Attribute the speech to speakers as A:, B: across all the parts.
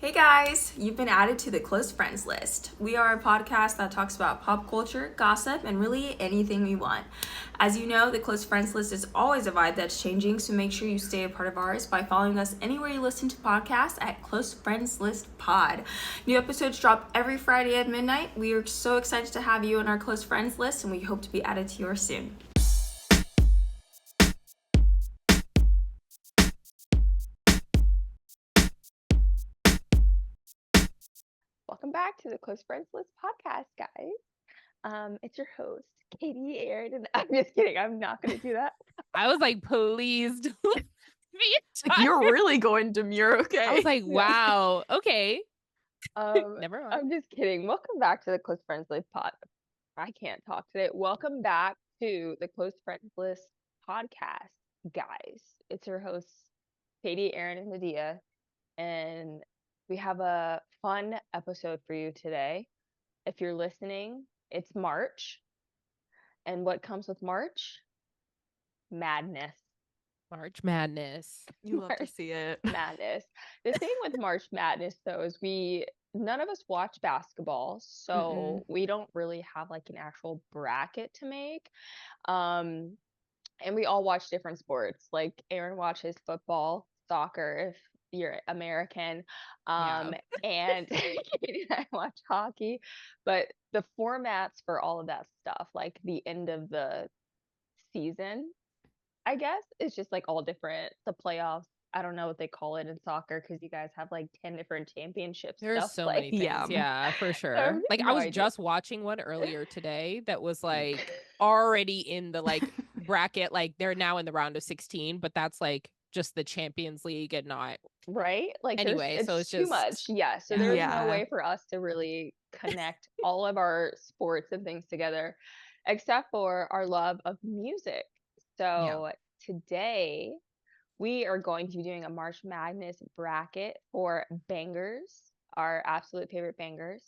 A: Hey guys, you've been added to the Close Friends list. We are a podcast that talks about pop culture, gossip, and really anything we want. As you know, the Close Friends list is always a vibe that's changing, so make sure you stay a part of ours by following us anywhere you listen to podcasts at Close Friends List Pod. New episodes drop every Friday at midnight. We are so excited to have you on our Close Friends list, and we hope to be added to yours soon.
B: Welcome back to the Close Friends List podcast, guys. It's your host, Katie, Aaron, and I'm just kidding. I'm not going to do that.
C: I was like, please don't be
D: Like, you're really going demure, okay?
C: I was like, wow, okay. Never mind.
B: I'm just kidding. Welcome back to the Close Friends List pod. I can't talk today. Welcome back to the Close Friends List podcast, guys. It's your hosts, Katie, Aaron, and Nadia, and we have a fun episode for you today. If you're listening, it's March. And what comes with March? Madness.
C: March Madness.
D: You love to see it.
B: Madness. The thing with March Madness, though, is none of us watch basketball, so we don't really have like an actual bracket to make. And we all watch different sports. Like Aaron watches football, soccer, if you're American,
C: Yeah.
B: and Katie and I watch hockey. But the formats for all of that stuff, like the end of the season, I guess, is just like all different. The playoffs, I don't know what they call it in soccer because you guys have like 10 different championships.
C: There's so many things. Yeah, for sure. Like I was just watching one earlier today that was like already in the like bracket. Like they're now in the round of 16, but that's like just the Champions League and not
B: right. Like
C: anyway. So it's
B: too
C: just
B: much. Yeah. So there's no way for us to really connect all of our sports and things together, except for our love of music. So today we are going to be doing a March Madness bracket for bangers, our absolute favorite bangers.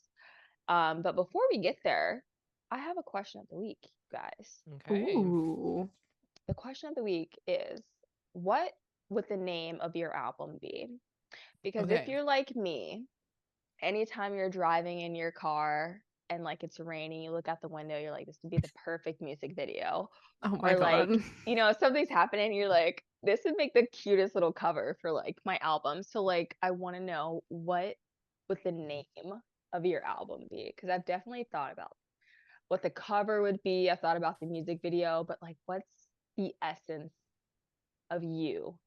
B: But before we get there, I have a question of the week, guys.
C: okay.
D: Ooh.
B: The question of the week is, what would the name of your album be? Because if you're like me, anytime you're driving in your car and like it's raining, you look out the window, you're like, this would be the perfect music video.
D: Oh my
B: Or like,
D: God.
B: something's happening, you're like, this would make the cutest little cover for like my album. So like, I want to know what would the name of your album be? Because I've definitely thought about what the cover would be. I've thought about the music video, but like, what's the essence of you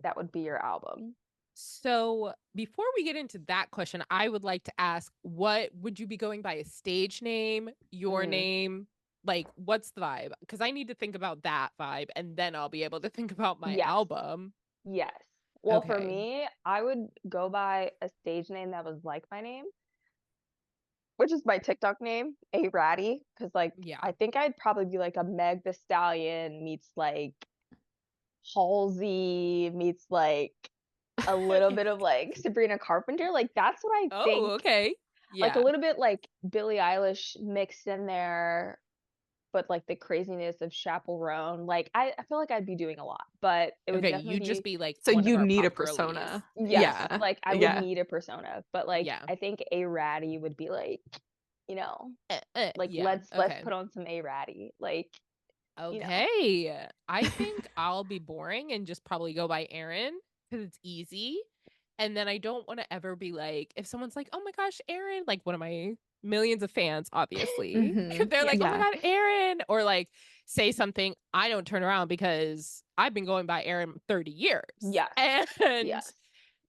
B: that would be your album?
C: So before we get into that question, I would like to ask, what would you be going by? A stage name, your name? Like, what's the vibe? Because I need to think about that vibe, and then I'll be able to think about my album.
B: Yes. Well, for me, I would go by a stage name that was like my name, which is my TikTok name, A Ratty. Because, like, I think I'd probably be like a Meg the Stallion meets like Halsey meets like a little bit of like Sabrina Carpenter. Like, that's what I think.
C: Oh, okay. Yeah.
B: Like a little bit like Billie Eilish mixed in there, but like the craziness of Chaperone. Like I feel like I'd be doing a lot, but it would definitely
C: you'd just be like,
D: so you need a persona.
B: Yeah. Like I would need a persona, but like I think A Ratty would be like, like let's put on some A Ratty. Like
C: okay. I think I'll be boring and just probably go by Aaron because it's easy. And then I don't want to ever be like, if someone's like, oh my gosh, Aaron, like one of my millions of fans, obviously. If they're like, oh my God, Aaron, or like say something, I don't turn around because I've been going by Aaron 30 years.
B: Yeah.
C: And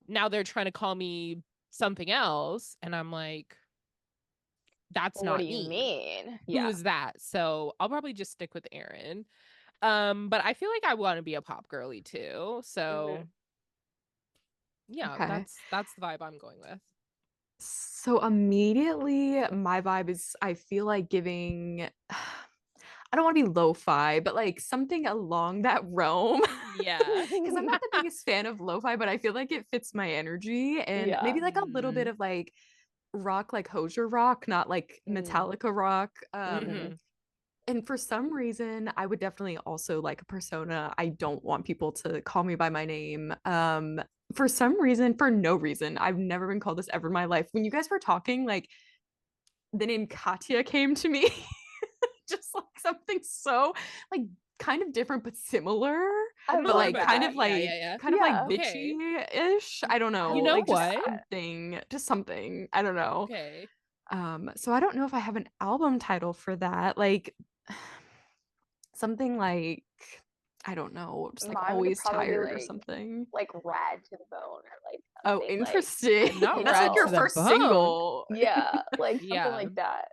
C: now they're trying to call me something else. And I'm like, that's not me.
B: What do you mean?
C: Who is that? So I'll probably just stick with Aaron. But I feel like I want to be a pop girly too. So yeah, that's the vibe I'm going with.
D: So immediately my vibe is, I feel like giving, I don't want to be lo-fi, but like something along that realm.
C: Yeah.
D: Because I'm not the biggest fan of lo-fi, but I feel like it fits my energy. And maybe like a little bit of like rock, like Hozier rock, not like Metallica rock. And for some reason, I would definitely also like a persona. I don't want people to call me by my name. for some reason, for no reason, I've never been called this ever in my life. When you guys were talking, like the name Katya came to me. Just like something so like kind of different but similar. But
C: Similar,
D: like
C: but
D: kind of
C: different.
D: like
C: Yeah.
D: kind of like
B: Yeah.
C: Okay.
D: bitchy-ish. I don't know.
C: You know
D: like just
C: what?
D: something. I don't know.
C: Okay.
D: So I don't know if I have an album title for that. Like something like I don't know, just like
B: Mine would
D: always
B: probably be
D: tired or something.
B: like rad to the bone or like
D: Oh,
B: something like,
D: interesting.
C: Not
D: That's like
C: rad
D: your
C: to the
D: first
C: bone.
D: single.
B: yeah, like something
C: Yeah.
B: like that.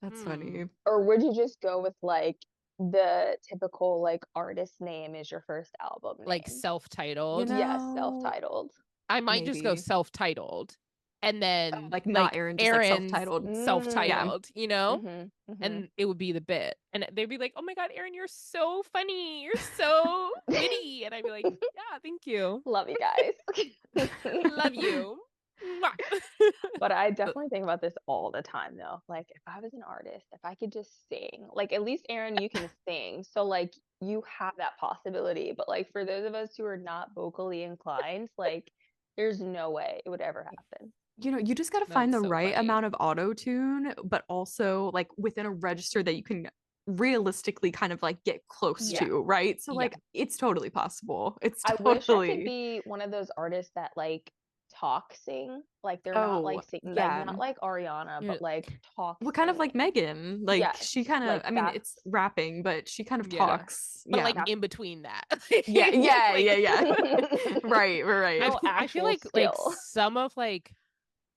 D: That's funny.
B: Or would you just go with like the typical like artist name is your first album name?
C: Like self-titled.
B: Yes, self-titled.
C: I might just go
D: maybe.
C: self-titled. And then
D: Like not Aaron, just like
C: Aaron's
D: self-titled.
C: self-titled, you know?
B: Mm-hmm.
C: And it would be the bit. And they'd be like, "Oh my god, Aaron, you're so funny. You're so witty." And I'd be like, "Yeah, thank you.
B: Love you guys.
C: Love you." Mwah.
B: But I definitely think about this all the time though. Like if I was an artist, if I could just sing, like at least Aaron, you can sing. So like you have that possibility. But like for those of us who are not vocally inclined, like there's no way it would ever happen.
D: You know, you just got to find
C: That's
D: the
C: so
D: right
C: funny.
D: amount of auto tune, but also like within a register that you can realistically kind of like get close
B: Yeah.
D: to, right? So
C: Yeah.
D: like it's totally possible. It's
B: I wish I could
D: totally.
B: be one of those artists that like talk sing. Like they're not
D: Oh,
B: like sing,
D: yeah.
B: like not like Ariana,
C: You're-
B: but like talk
D: Well, kind of like
B: singing.
D: Megan. Like
B: Yes,
D: she kind of,
B: like
D: I mean,
B: that's
D: it's rapping, but she kind of
C: Yeah.
D: talks.
C: But
D: Yeah.
C: like in between that.
D: Yeah, yeah,
C: Like-
D: yeah. Right.
B: No
C: I feel
B: actual
C: like
B: skill.
C: some of like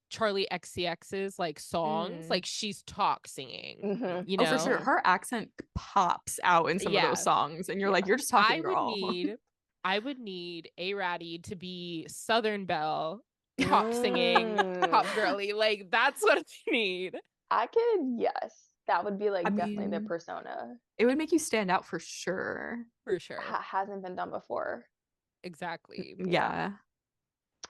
C: Charlie XCX's like songs,
B: Mm.
C: like she's talk singing,
B: Mhm.
C: you
D: Oh,
C: know?
D: for sure. Her accent pops out in some of
C: Yeah.
D: those songs, and you're
B: Yeah.
D: like, you're just talking,
C: I would need A Ratty to be Southern Belle, talk singing, pop
B: Mm.
C: girly. Like that's what I need.
B: I could, yes. That would be like
D: I
B: definitely the
D: mean,
B: persona.
D: it would make you stand out for sure.
C: For sure.
B: Hasn't been done before.
C: Exactly.
D: Yeah.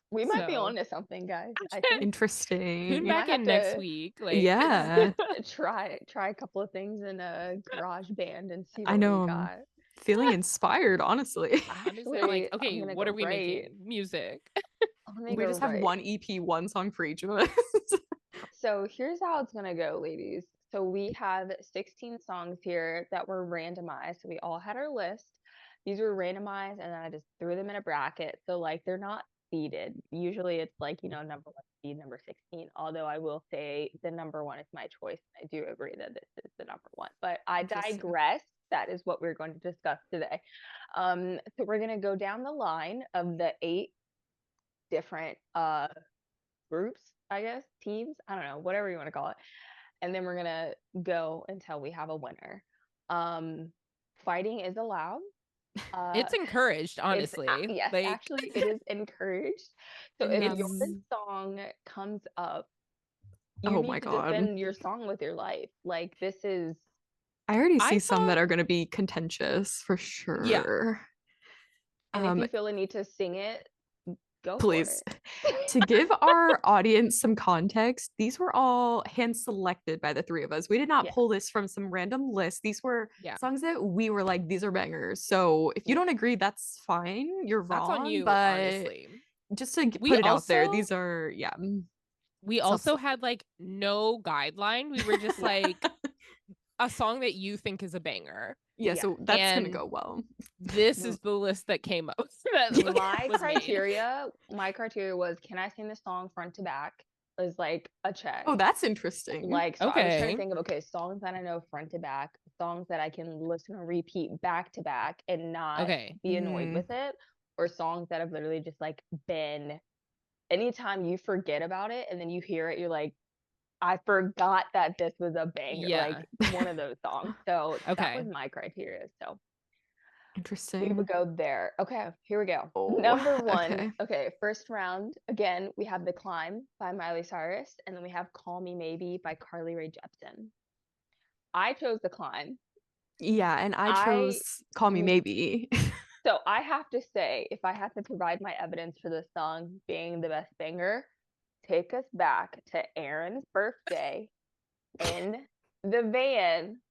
B: We might be
C: So-
B: on to something, guys. I think
D: Interesting.
C: Tune
B: We
C: back
B: might have
C: in next
B: to-
C: week. Like
D: Yeah.
B: try a couple of things in a garage band and see what
D: I know.
B: we
D: I'm
B: got.
D: feeling inspired, honestly.
C: honestly, I'm like,
B: I'm
C: okay,
B: gonna
C: what
B: go
C: are we making?
B: right.
C: Music.
B: I'm gonna
D: We
B: go
D: just have
B: right.
D: one EP, one song for each of us.
B: So here's how it's gonna go, ladies. So we have 16 songs here that were randomized. So we all had our list. These were randomized, and then I just threw them in a bracket. So like they're not seeded. Usually it's like, you know, number 1 seed, number 16. Although I will say the number 1 is my choice. I do agree that this is the number 1. But I
D: Interesting.
B: digress. That is what we're going to discuss today. So we're gonna go down the line of the 8 different groups, I guess, teams, I don't know, whatever you want to call it. And then we're gonna go until we have a winner. Fighting is allowed.
C: It's encouraged,
B: It's
C: honestly.
B: yes,
C: Like
B: actually it is encouraged. So if your
D: Yes.
B: song comes up, you
D: Oh
B: need
D: my
B: to
D: God.
B: defend your song with your life. Like this is
D: I already
C: I
D: see some that
C: thought-
D: are going to be contentious for sure.
B: and if you feel a need to sing it, go
D: Please.
B: for it.
D: To give our audience some context, these were all hand selected by the 3 of us. We did not
B: Yeah.
D: pull this from some random list. These were
C: Yeah.
D: songs that we were like, these are bangers. So if you don't agree, that's fine. You're
C: that's
D: wrong.
C: on you,
D: but
C: honestly.
D: just to
C: We
D: put it out there,
C: also-
D: these are
C: We
D: Self-
C: also had like no guideline. We were just like a song that you think is a banger.
D: yeah.
B: Yeah.
D: So that's gonna
C: And
D: go well.
C: This is the list that came up. That
B: my
C: was made.
B: criteria was, can I sing the song front to back? Is like a check.
D: Oh, that's interesting.
B: Like, so I was trying
C: Okay.
B: to think of, okay, songs that I know front to back, songs that I can listen and repeat back to back and not
C: Okay.
B: be annoyed
D: Mhm.
B: with it, or songs that have literally just like been, anytime you forget about it and then you hear it, you're like, I forgot that this was a banger,
C: Yeah.
B: like one of those songs. So that
C: Okay.
B: was my criteria. So we
D: Interesting.
B: would go there. Okay, here we go.
D: Oh,
B: Number 1.
D: okay.
B: Okay, first round. Again, we have The Climb by Miley Cyrus, and then we have Call Me Maybe by Carly Rae Jepsen. I chose The Climb.
D: Yeah, and I
B: I-
D: chose Call Me
B: mm,
D: Maybe.
B: So I have to say, if I had to provide my evidence for this song being the best banger, take us back to Aaron's birthday in the van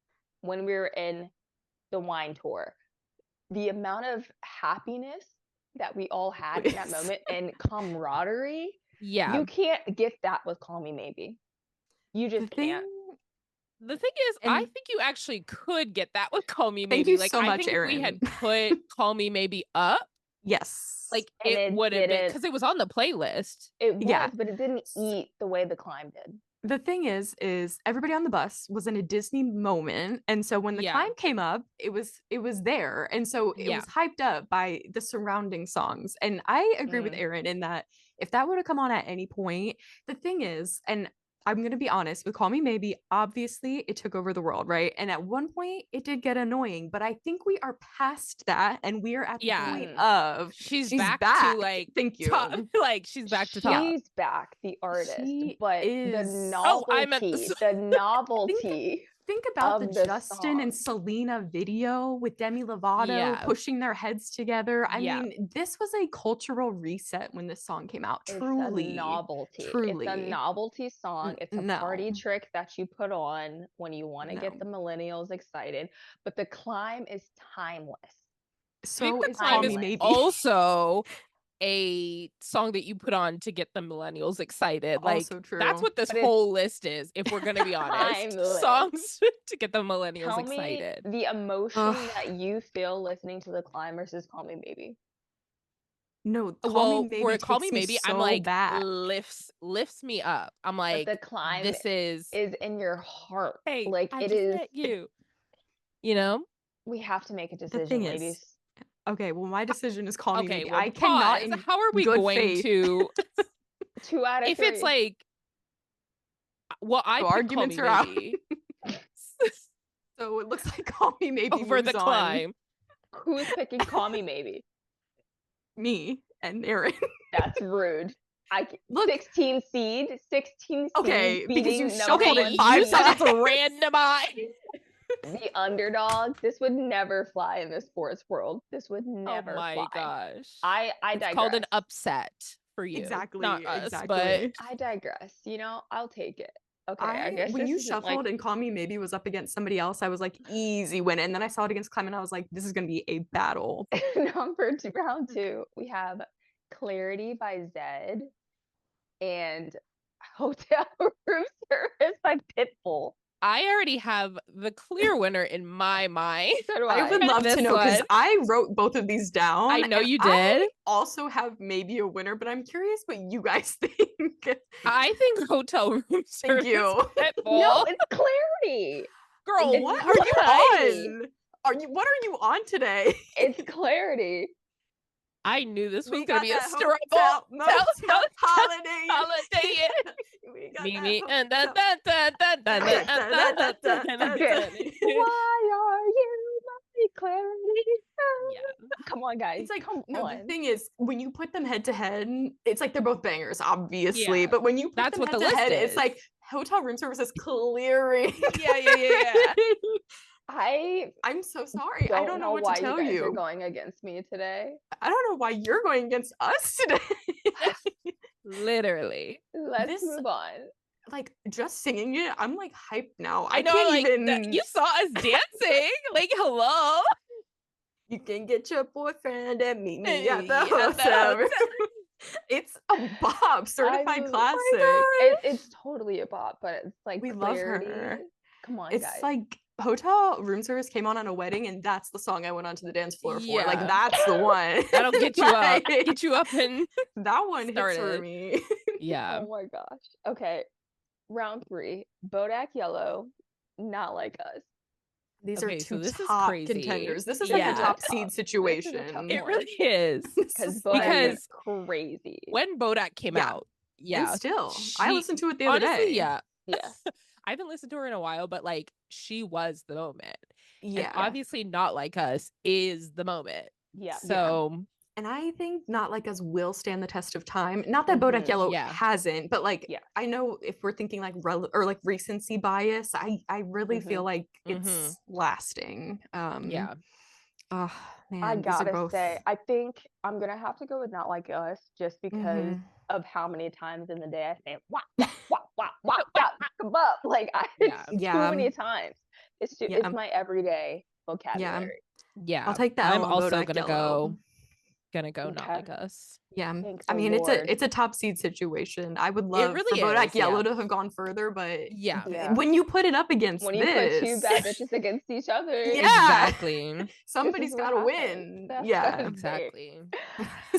B: when we were in the wine tour. The amount of happiness that we all had in that moment and camaraderie.
C: Yeah.
B: You can't get that with Call Me Maybe. You just can't.
C: The thing is, I think you actually could get that with Call Me Maybe.
D: Thank you
C: like,
D: so
C: I
D: much,
C: think if we had
D: Erin.
C: put Call Me Maybe up,
D: Yes.
C: like
B: And
C: it
B: it
C: would have been,
B: didn't-
C: because it was on the playlist.
B: It was,
D: Yeah.
B: but it didn't eat the way The Climb did.
D: The thing is everybody on the bus was in a Disney moment, and so when The
C: Yeah.
D: Climb came up, it was there, and so it
C: Yeah.
D: was hyped up by the surrounding songs. And I agree with Erin in that if that would have come on at any point, the thing is, and I'm gonna be honest, with Call Me Maybe, obviously it took over the world, right? And at one point it did get annoying, but I think we are past that, and we are at the point of
C: She's
D: back.
C: to like
D: Thank you.
C: like she's back to top.
B: She's back, the artist,
D: She
B: but
D: is-
B: the
C: Oh,
B: novelty,
C: I meant
B: the novelty.
D: Think about
B: of
D: the
B: the
D: Justin and
B: song.
D: Selena video with Demi Lovato
C: Yeah.
D: pushing their heads together. I
C: Yeah.
D: mean, this was a cultural reset when this song came out. Truly.
B: It's a novelty.
D: Truly.
B: It's a novelty song. It's a
D: No.
B: party trick that you put on when you want to get
D: No.
B: the millennials excited. But The Climb is timeless.
D: So
C: The
D: is
C: Climb
D: Call
C: is
D: Me Maybe.
C: also a song that you put on to get the millennials excited. Like,
D: Also true.
C: that's what this
B: But it's
C: whole list is, if we're gonna be honest.
B: timeless.
C: Songs to get the millennials
B: Tell
C: excited.
B: me the emotion
D: Ugh.
B: that you feel listening to The Climb versus Call Me Maybe.
D: No, Call
C: Well,
D: Me Maybe
C: for Call
D: takes
C: Me Maybe, I'm
D: so
C: like
D: back.
C: lifts me up. I'm like,
B: But The Climb
C: this is
B: in your heart.
C: hey,
B: Like
C: I
B: it
C: just
B: is.
C: met you. You know?
B: We have to make a
D: The
B: decision,
D: thing
B: ladies.
D: is, okay, well, my decision is Call Me
C: Okay,
D: Maybe.
C: well,
D: I cannot
C: pause.
D: in
C: How are we
D: good
C: going
D: faith.
C: to
B: 2 out of
C: if
B: 3.
C: it's like well, I
D: So
C: picked
D: arguments
C: Call Me
D: are out.
C: Maybe
D: So it looks like Call Me Maybe
C: over
D: moves
C: The
D: on.
C: Climb.
B: Who's picking Call Me Maybe?
D: Me and Erin.
B: That's rude.
D: Look.
B: 16 seed, 16
D: Okay,
B: seed
D: because you
B: beating
D: shuffled
B: number
D: it
B: 1
D: 5
C: You
B: seed.
C: said it's
D: times.
C: randomized.
B: The underdog. This would never fly in the sports world. This would never
C: Oh my
B: fly.
C: gosh.
B: I
C: It's
B: digress.
C: called an upset for you.
D: Exactly.
C: Not us,
D: exactly.
C: but
B: I digress. You know, I'll take it. Okay, I guess
D: when
B: this
D: you
B: isn't
D: shuffled
B: like
D: and Call Me Maybe was up against somebody else, I was like, easy win. And then I saw it against Clement. I was like, this is gonna be a battle.
B: round 2. We have Clarity by Zed and Hotel Room Service by Pitbull.
C: I already have the clear winner in my mind.
B: So do
D: I would
C: With
D: love to
C: this
D: know because
C: one.
D: I wrote both of these down.
C: I know
D: and
C: you
D: I
C: did.
D: also have maybe a winner, but I'm curious what you guys think.
C: I think Hotel Room Service.
D: Thank you.
C: Pitbull.
B: No, it's Clarity.
C: Girl,
B: It's
D: What
C: what?
D: are you
B: Clarity.
D: on? What are you on today?
B: It's Clarity.
C: I knew this was
D: We
C: gonna
D: got
C: be a
D: that
C: struggle.
D: hotel, motel, holiday.
C: Holiday.
D: We got
C: Mimi
D: that
C: and
D: hotel.
B: Why are you my Clarity?
C: Yeah.
B: Come on, guys.
D: It's like,
B: come
D: no,
B: on.
D: the thing is, when you put them head to head, it's like they're both bangers, obviously.
C: Yeah,
D: but when you put
C: that's
D: them
C: what
D: head
C: the
D: to head,
C: list
D: it's
C: is.
D: like Hotel Room Service is clearing.
C: Yeah.
B: I
D: I'm so sorry. I don't know what
B: why
D: to tell
B: you guys
D: you.
B: are going against me today.
D: I don't know why you're going against us today.
C: Literally.
B: Let's
D: This-
B: move on.
D: Like just singing it, I'm like hyped now.
C: I know,
D: can't
C: like
D: even.
C: you saw us dancing. Like, hello.
D: You can get your boyfriend and meet me
C: Hey,
D: at the
C: at the
D: hotel.
C: hotel.
D: It's a bop, certified
B: I'm-
D: classic.
B: It's totally a bop, but it's like
D: We love
B: Clarity.
D: her.
B: Come on,
D: It's
B: guys.
D: like Hotel Room Service came on a wedding, and that's the song I went onto the dance floor for. Like
C: Yeah.
D: that's the one.
C: That'll get you up.
D: Like,
C: Get you up and
D: that one hits for
C: started.
D: me.
C: yeah.
B: Oh my gosh. Okay. Round 3. Bodak Yellow, Not Like Us.
D: These
C: Okay,
D: are
C: so
D: two
C: this is
D: top
C: crazy.
D: contenders. This is
C: Yeah.
D: like a top
B: This is
D: seed
B: a tough
D: situation.
C: It
B: one.
C: really is.
B: Because Bodak
C: Because
B: is crazy.
C: when Bodak came
D: Yeah.
C: out,
D: And
C: yeah.
D: still, I
C: she-
D: listened to it the other
C: honestly,
D: day.
C: yeah.
B: Yeah.
C: I haven't listened to her in a while, but like she was the moment.
D: Yeah.
C: And obviously Not Like Us is the moment.
B: Yeah.
C: So
D: And I think Not Like Us will stand the test of time. Not that Bodak
B: Mhm.
D: Yellow
C: Yeah.
D: hasn't, but like
B: Yeah.
D: I know if we're thinking like or like recency bias, I really feel
C: Mm-hmm.
D: like it's lasting.
C: yeah.
D: Oh man,
B: I
D: these are
B: gotta
D: both.
B: say, I think I'm gonna have to go with Not Like Us just because
D: Mhm.
B: of how many times in the day I say wah wah wah wah wah wah up. Like
C: Yeah.
B: it's
D: Yeah.
B: too many times. It's
D: Yeah.
B: my everyday vocabulary.
C: Yeah.
D: I'll take that
C: I'm
D: L on
C: also
D: Bodak
C: gonna
D: Yellow.
C: gonna go Not
B: Okay.
C: Like Us.
D: Yeah.
B: Thanks,
D: I mean,
B: Lord.
D: it's a top seed situation. I would love
C: really
D: for Bodak
C: is,
D: Yellow
C: yeah.
D: to have gone further, but
C: Yeah.
B: Yeah.
D: when you put it up against
B: When you put two
D: this,
B: bad bitches against each other,
D: Yeah.
C: Exactly.
D: somebody's
B: what
D: got to
B: happens.
D: win.
B: That's
D: Yeah.
B: the
C: Exactly.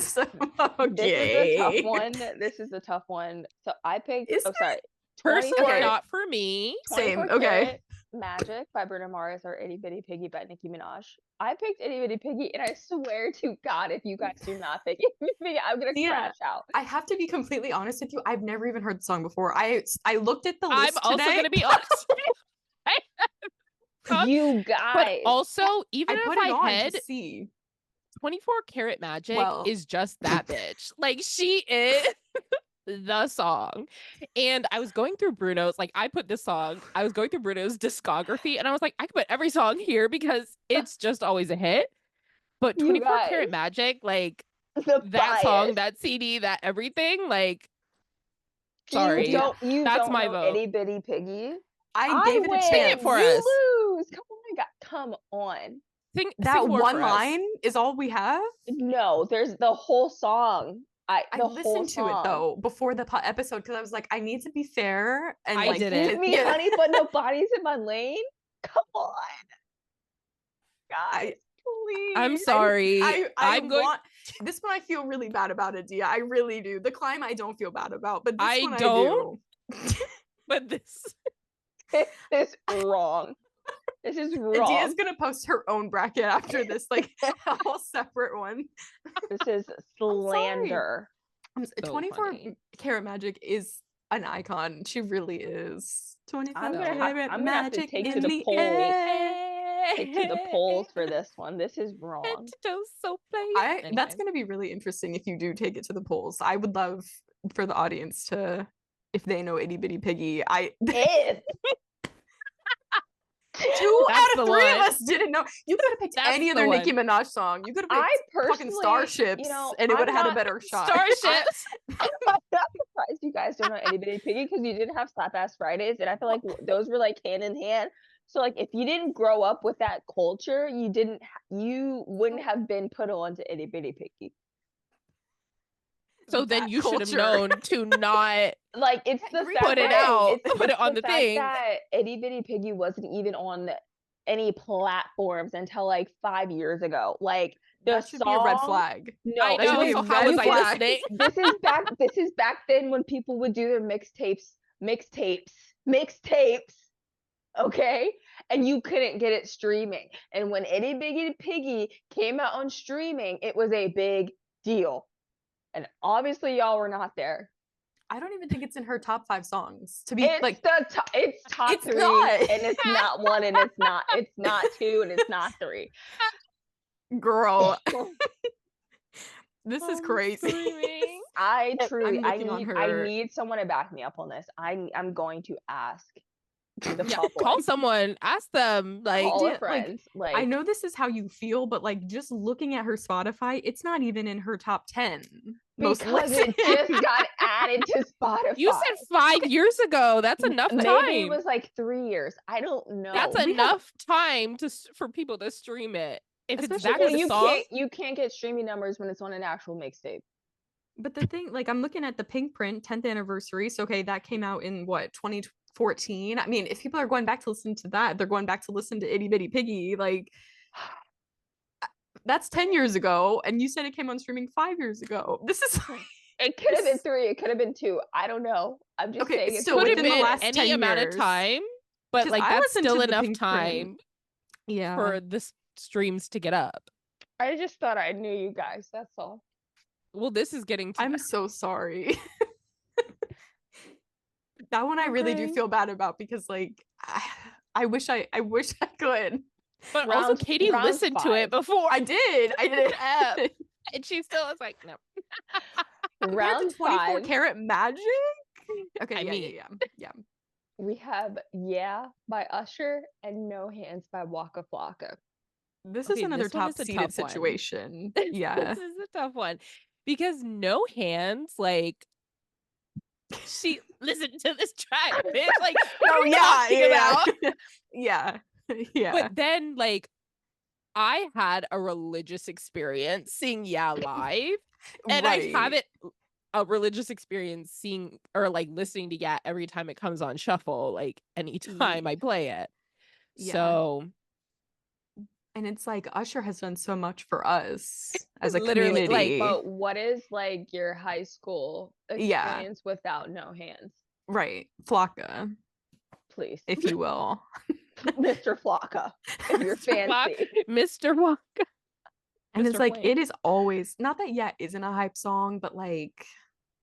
D: So,
B: This is a tough
D: okay.
B: one. This is a tough one. So I picked.
D: Is
B: Oh, sorry.
C: Personally,
B: 24
C: not for me.
D: Same.
B: 24
D: Okay.
B: Karat Magic by Bruno Mars or Itty Bitty Piggy by Nicki Minaj. I picked Itty Bitty Piggy, and I swear to God, if you guys do not pick Itty Bitty Piggy, I'm gonna crash out.
D: I have to be completely honest with you. I've never even heard the song before. I looked at the
C: I'm
D: list
C: also
D: today.
C: gonna be honest.
B: You
C: But
B: guys.
C: also, even
D: I
C: if
D: put it
C: I
D: on
C: had
D: to see.
C: 24 Karat Magic
D: Well.
C: is just that bitch. Like, she is the song. And I was going through Bruno's, like, I put this song, I was going through Bruno's discography, and I was like, I could put every song here because it's just always a hit. But
B: You
C: 24 Karat
B: guys.
C: Magic, like,
B: the
C: that song,
B: bias.
C: that CD, that everything, like,
B: You
C: sorry.
B: That's
C: That's my
B: know
C: vote.
B: Itty Bitty Piggy.
D: I gave it a
B: win.
D: chance.
C: for
B: you
C: us.
B: lose. Come on, God. Come on.
C: Sing
D: That
C: more
D: one
C: for us.
D: line is all we have.
B: No, there's the whole song.
D: I listened to it though before the episode because I was like, I need to be fair and
C: I
D: like
C: didn't.
B: Excuse me, honey, but nobody's in my lane. Come on, guys, please.
C: I'm sorry. I'm going.
D: This one I feel really bad about, Adia. I really do. The Climb I don't feel bad about, but this
C: I
D: one
C: don't.
D: I do.
C: But this
B: is wrong. This is wrong.
D: Adia's gonna post her own bracket after this, like a whole separate one.
B: This is slander.
D: 24 Karat Magic is an icon. She really is. 24
B: I'm gonna
D: Karat
B: have to
D: Magic
B: take
D: in
B: to the
D: the
B: polls.
D: air.
B: Take to the polls for this one. This is wrong.
D: That's gonna be really interesting if you do take it to the polls. I would love for the audience to, if they know Itty Bitty Piggy. Two out of three of us didn't know. You could have picked any other Nicki Minaj song. You could have picked fucking Starships, and it would have had a better shot.
C: Starships.
B: I'm not surprised you guys don't know Itty Bitty Piggy because you didn't have Slap Ass Fridays, and I feel like those were like hand in hand. So like, if you didn't grow up with that culture, you wouldn't have been put on to Itty Bitty Piggy.
C: So then you should have known to not
B: like it's the
C: put it out, put it on the
B: fact
C: thing.
B: that Itty Bitty Piggy wasn't even on any platforms until like 5 years ago. Like
D: that should be a red flag.
B: No,
C: I know. So how was I listening?
B: This is back then when people would do their mixtapes. Okay, and you couldn't get it streaming. And when Itty Bitty Piggy came out on streaming, it was a big deal. And obviously, y'all were not there.
D: I don't even think it's in her top 5 songs. To be
B: it's top 3, and it's not 1, and it's not 2, and it's not 3.
D: Girl, this is crazy.
B: I need someone to back me up on this. I'm going to ask.
C: Call someone, ask them, like,
B: call a friend. Like,
D: I know this is how you feel, but like just looking at her Spotify, it's not even in her top 10.
B: Because it just got added to Spotify.
C: You said 5 years ago. That's enough time.
B: Maybe it was like 3 years. I don't know.
C: That's enough time for people to stream it. If it's that good a song,
B: you can't get streaming numbers when it's on an actual mixtape.
D: But the thing, like, I'm looking at the Pink Print 10th anniversary. So okay, that came out in what, 2014? I mean, if people are going back to listen to that, they're going back to listen to Itty Bitty Piggy. Like, that's 10 years ago, and you said it came on streaming 5 years ago. This is
B: it could have been 3, it could have been 2. I don't know. I'm just saying
D: it's still within the last
C: any
D: 10
C: amount
D: years.
C: Of time, but like that's still enough time for the streams to get up.
B: I just thought I knew you guys, that's all.
C: Well, this is getting
D: I'm so sorry. That one I really do feel bad about because like I wish I could.
C: But also Katie listened to it before.
D: I did.
C: And she still was like, no.
B: Round
D: 24
B: 5.
D: Karat Magic? Okay, yeah.
B: We have Yeah by Usher and No Hands by Waka Flocka.
D: This is another top seeded situation. Yeah.
C: This is a tough one. Because No Hands, like, she listened to this track, bitch. Like,
D: yeah. But then, like,
C: I had a religious experience seeing Yeah live, and I have it a religious experience seeing or like listening to Yeah every time it comes on shuffle, like anytime I play it.
D: Yeah.
C: So,
D: and it's like Usher has done so much for us as a
C: literally,
D: community.
B: But what is like your high school experience without No Hands?
D: Right. Flocka,
B: Please.
D: if you will.
B: Mr. Flocka, if you're fancy.
C: Mr. Wonka.
D: And
C: Mr.
D: it's like,
C: Flame.
D: it is always, not that Yeah isn't a hype song, but like,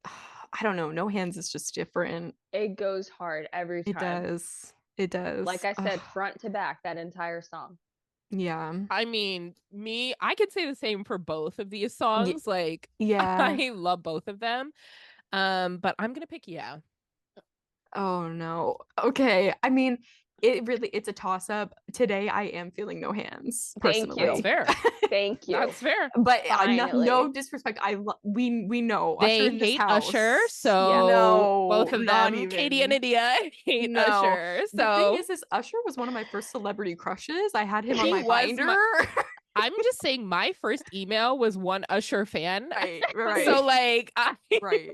D: I don't know, No Hands is just different.
B: It goes hard every time.
D: It does. It does.
B: Like I said, front to back, that entire song.
D: Yeah.
C: I mean, I could say the same for both of these songs. Like, I love both of them. But I'm gonna pick Yeah.
D: Oh no. Okay. I mean, it's a toss up. Today I am feeling No Hands personally.
B: Thank you.
C: That's fair.
B: Thank you.
C: That's fair.
D: But
B: Finally.
D: no disrespect. we know
C: They
D: Usher in this
C: hate
D: house.
C: Usher, so
D: Yeah. No,
C: both of
D: not
C: them,
D: even.
C: Katie and Adia, hate Usher. So
D: the thing is Usher was one of my first celebrity crushes. I had him on my binder.
C: I'm just saying, my first email was one Usher fan.
D: Right.
C: So like, I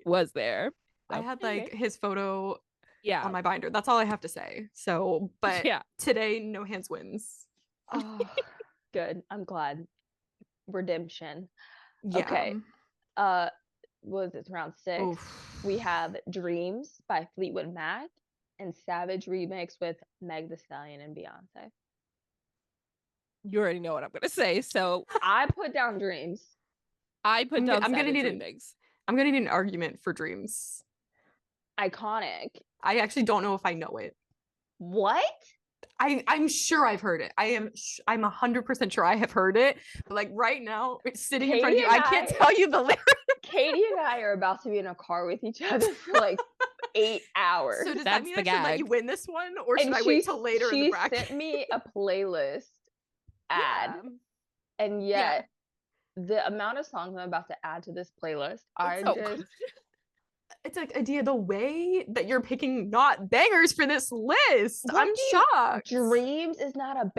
C: was there. So,
D: I had like his photo.
C: Yeah,
D: on my binder. That's all I have to say. So, but today No Hands wins.
B: Oh, good. I'm glad. Redemption.
D: Yeah.
B: Okay. Was it round 6? Oof. We have Dreams by Fleetwood Mac and Savage remix with Meg Thee Stallion and Beyonce.
C: You already know what I'm gonna say, so
B: I put down Dreams.
C: I put down Savage remix.
D: I'm gonna need an argument for Dreams.
B: Iconic.
D: I actually don't know if I know it.
B: What?
D: I'm sure I've heard it. I'm 100% sure I have heard it. But like right now, it's sitting in front of you. I can't tell you the lyrics.
B: Katie and I are about to be in a car with each other for like 8 hours.
D: So does that mean I should let you win this one, or should I wait till later in the bracket?
B: She sent me a playlist ad, and yet the amount of songs I'm about to add to this playlist,
D: it's like Adia, the way that you're picking not bangers for this list. I'm shocked.
B: Dreams is not a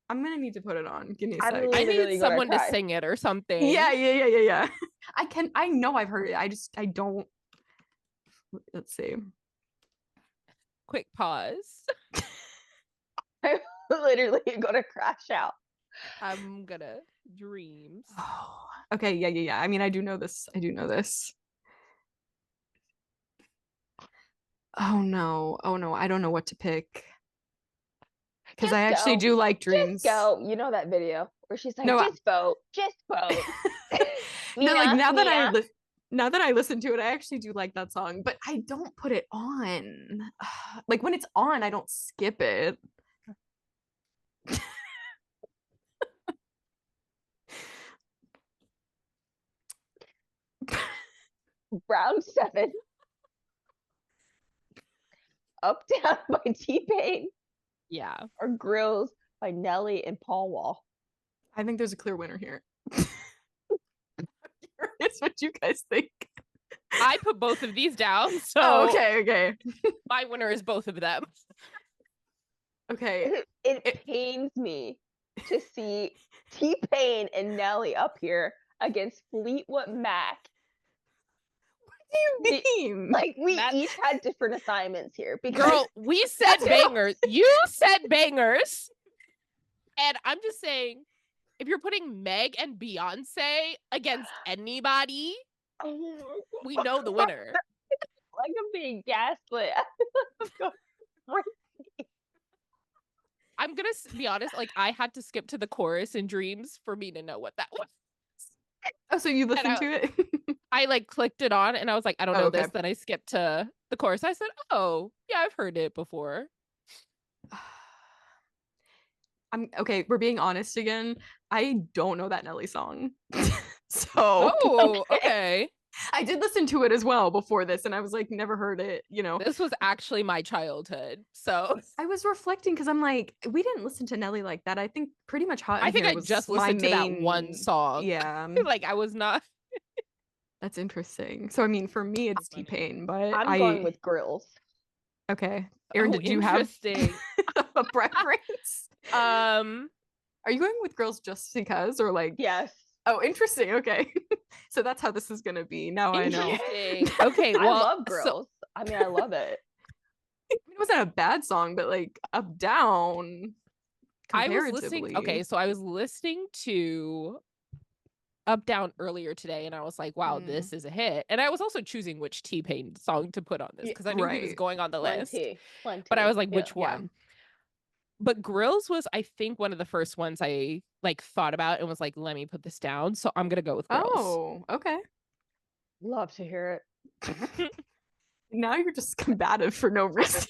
D: I'm gonna need to put it on. Give me a second.
C: I need someone to sing it or something.
D: Yeah. I know I've heard it. I don't. Let's see.
C: Quick pause.
B: I'm literally gonna crash out.
C: I'm gonna Dreams.
D: Oh, okay. Yeah. I mean, I do know this. Oh no. I don't know what to pick. Because I actually do like Dreams.
B: Just go. You know that video where she's like, just vote.
D: No, like now that I listen to it, I actually do like that song, but I don't put it on. Like when it's on, I don't skip it.
B: Round 7. Uptown by T-Pain.
C: Yeah.
B: Or Grills by Nelly and Paul Wall.
D: I think there's a clear winner here. It's what you guys think.
C: I put both of these down, so
D: okay.
C: My winner is both of them.
B: Okay. It pains me to see T-Pain and Nelly up here against Fleetwood Mac.
D: What do you mean?
B: Like we each had different assignments here. Because
C: girl, we said bangers. You said bangers. And I'm just saying, if you're putting Meg and Beyonce against anybody, we know the winner.
B: Like I'm being gaslit.
C: I'm gonna be honest, like I had to skip to the chorus in Dreams for me to know what that was.
D: Oh, so you listened to it?
C: I like clicked it on and I was like, I don't know this. Then I skipped to the chorus. I said, oh, yeah, I've heard it before.
D: Okay, we're being honest again. I don't know that Nelly song.
C: Okay.
D: I did listen to it as well before this, and I was like, never heard it, you know.
C: This was actually my childhood. So
D: I was reflecting because I'm like, we didn't listen to Nelly like that. I think pretty much Hot in Here
C: I just listened to that one song.
D: Yeah.
C: Like I was not.
D: That's interesting. So I mean, for me, it's T-Pain, but
B: I'm going with Grills.
D: Okay. Aaron, did you have a preference? Are you going with girls just because, or like?
B: Yes.
D: Oh, interesting. Okay. So that's how this is gonna be. Now I know.
C: Interesting. Okay,
B: I
C: well,
B: love girls. I mean, I love it.
D: I mean, it wasn't a bad song, but like up down
C: I was listening.
D: comparatively.
C: Okay, so I was listening to Up Down earlier today, and I was like, wow, this is a hit. And I was also choosing which T-Pain song to put on this because I knew he was
D: right.
C: going on the list.
B: Plenty.
C: But I was like,
B: Yeah.
C: which one? But Grills was, I think, one of the first ones I like thought about and was like, let me put this down. So I'm gonna go with Grills.
D: Oh, okay.
B: Love to hear it.
D: Now you're just combative for no reason.